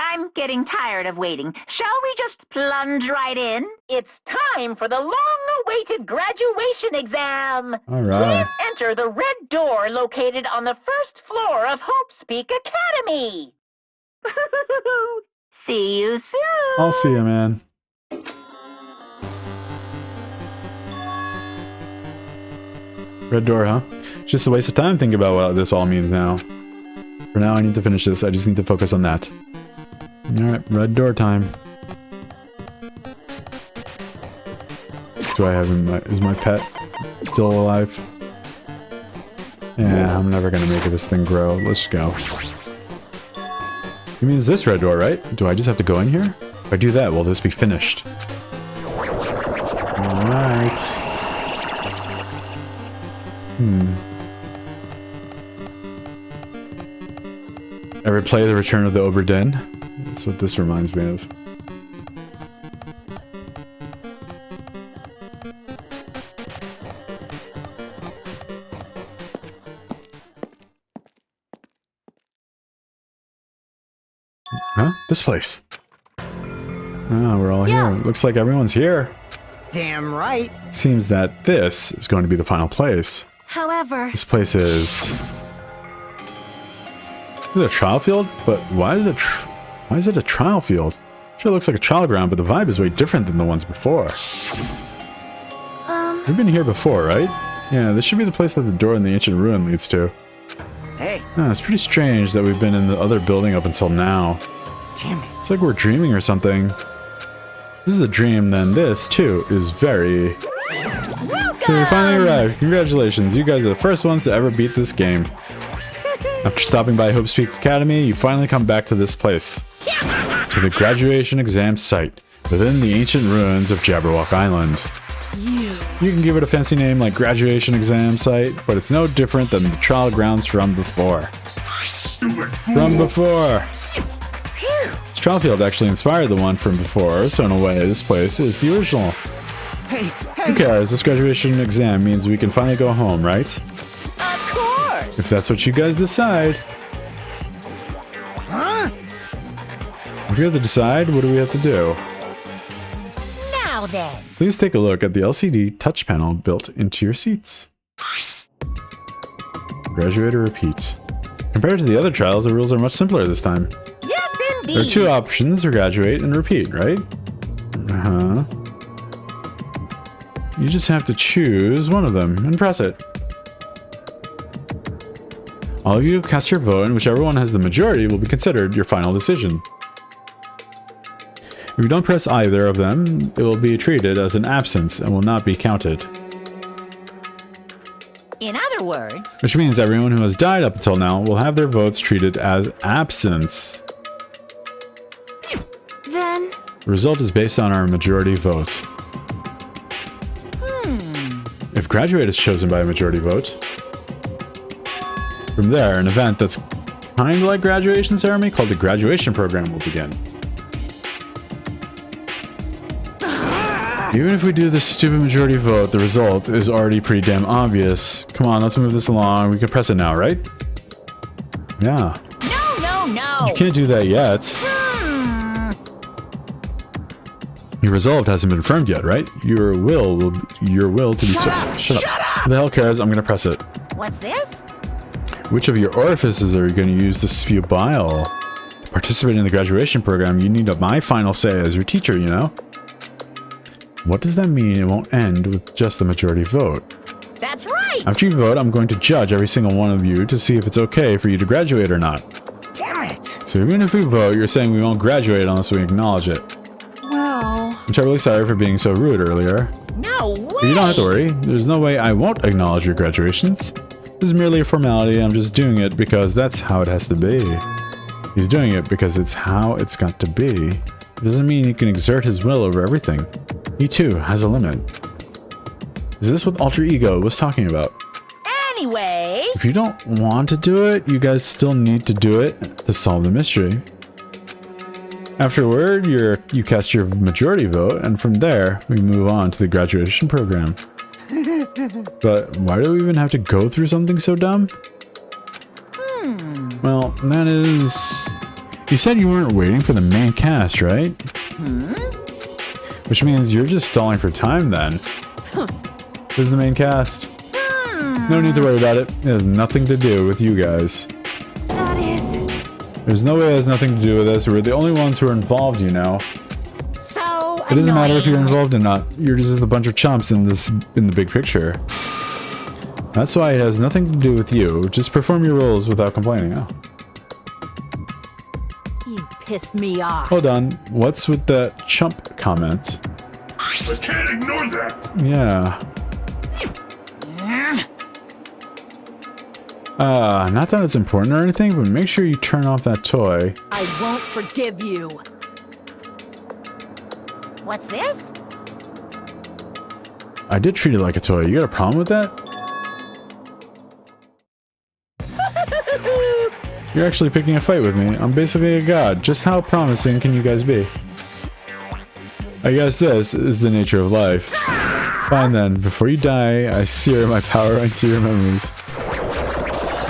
I'm getting tired of waiting. Shall we just plunge right in? It's time for the long-awaited graduation exam. All right. Please enter the red door located on the first floor of Hope's Peak Academy. See you soon. I'll see you, man. Red door, huh? Just a waste of time thinking about what this all means now. For now, I need to finish this. I just need to focus on that. Alright, red door time. Do I have him? Is my pet still alive? Yeah, I'm never gonna make this thing grow. Let's go. You mean it's this red door, right? Do I just have to go in here? If I do that, will this be finished? Alright. Ever play The Return of the Obra Dinn? That's what this reminds me of. Huh? This place. Oh, we're all here. Looks like everyone's here. Damn right. Seems that this is going to be the final place. However, This place is... Is it a trial field? But why is it a trial field? Sure looks like a trial ground, but the vibe is way different than the ones before. We've been here before, right? Yeah, this should be the place that the door in the ancient ruin leads to. Hey, It's pretty strange that we've been in the other building up until now. damn it. It's like we're dreaming or something. If this is a dream, then this, too, is very... So you finally arrived. Congratulations, you guys are the first ones to ever beat this game. After stopping by Hope's Peak Academy, you finally come back to this place. To the graduation exam site, within the ancient ruins of Jabberwock Island. You can give it a fancy name like graduation exam site, but it's no different than the trial grounds from before. Stupid fool! From before! This trial field actually inspired the one from before, so in a way, this place is the original. Hey, Who cares? This graduation exam means we can finally go home, right? Of course. If that's what you guys decide. Huh? If you have to decide, what do we have to do? Now then. Please take a look at the LCD touch panel built into your seats. Graduate or repeat. Compared to the other trials, the rules are much simpler this time. Yes, indeed. There are two options to graduate and repeat, right? Uh-huh. You just have to choose one of them and press it. All of you cast your vote, and whichever one has the majority will be considered your final decision. If you don't press either of them, it will be treated as an absence and will not be counted. In other words, Which means everyone who has died up until now will have their votes treated as absence. then The result is based on our majority vote. If graduate is chosen by a majority vote, From there, an event that's kind of like graduation ceremony called the graduation program will begin. Even if we do this stupid majority vote, the result is already pretty damn obvious. Come on, let's move this along. We can press it now, right? Yeah. No. You can't do that yet. Your resolve hasn't been confirmed yet, right? Your will to be Shut up! Who the hell cares? I'm gonna press it. What's this? Which of your orifices are you gonna use to spew bile? To participate in the graduation program, you need my final say as your teacher, you know? What does that mean it won't end with just the majority vote? That's right! After you vote, I'm going to judge every single one of you to see if it's okay for you to graduate or not. Damn it. So even if we vote, you're saying we won't graduate unless we acknowledge it. Well... I'm terribly sorry for being so rude earlier. No way! But you don't have to worry. There's no way I won't acknowledge your graduations. This is merely a formality. I'm just doing it because that's how it has to be. He's doing it because it's how it's got to be. It doesn't mean he can exert his will over everything. He too has a limit. Is this what Alter Ego was talking about? Anyway... If you don't want to do it, you guys still need to do it to solve the mystery. Afterward, you cast your majority vote, and from there, we move on to the graduation program. But why do we even have to go through something so dumb? Well, that is... You said you weren't waiting for the main cast, right? Which means you're just stalling for time then. Who's the main cast? No need to worry about it. It has nothing to do with you guys. That is... There's no way it has nothing to do with us. We're the only ones who are involved, you know. So It doesn't matter if you're annoying. involved or not. You're just a bunch of chumps in the big picture. That's why it has nothing to do with you. Just perform your roles without complaining. Oh. You pissed me off. Hold on. What's with that chump comment? I can't ignore that. Yeah. Not that it's important or anything, but make sure you turn off that toy. I won't forgive you. What's this? I did treat it like a toy. You got a problem with that? You're actually picking a fight with me. I'm basically a god. Just how promising can you guys be? I guess this is the nature of life. Fine then, before you die, I sear my power into your memories.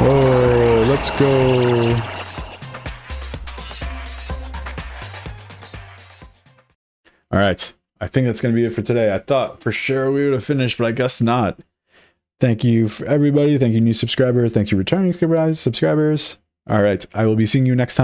Whoa, let's go. Alright, I think that's going to be it for today. I thought for sure we would have finished, but I guess not. Thank you for everybody. Thank you new subscribers. Thank you returning subscribers. Alright, I will be seeing you next time.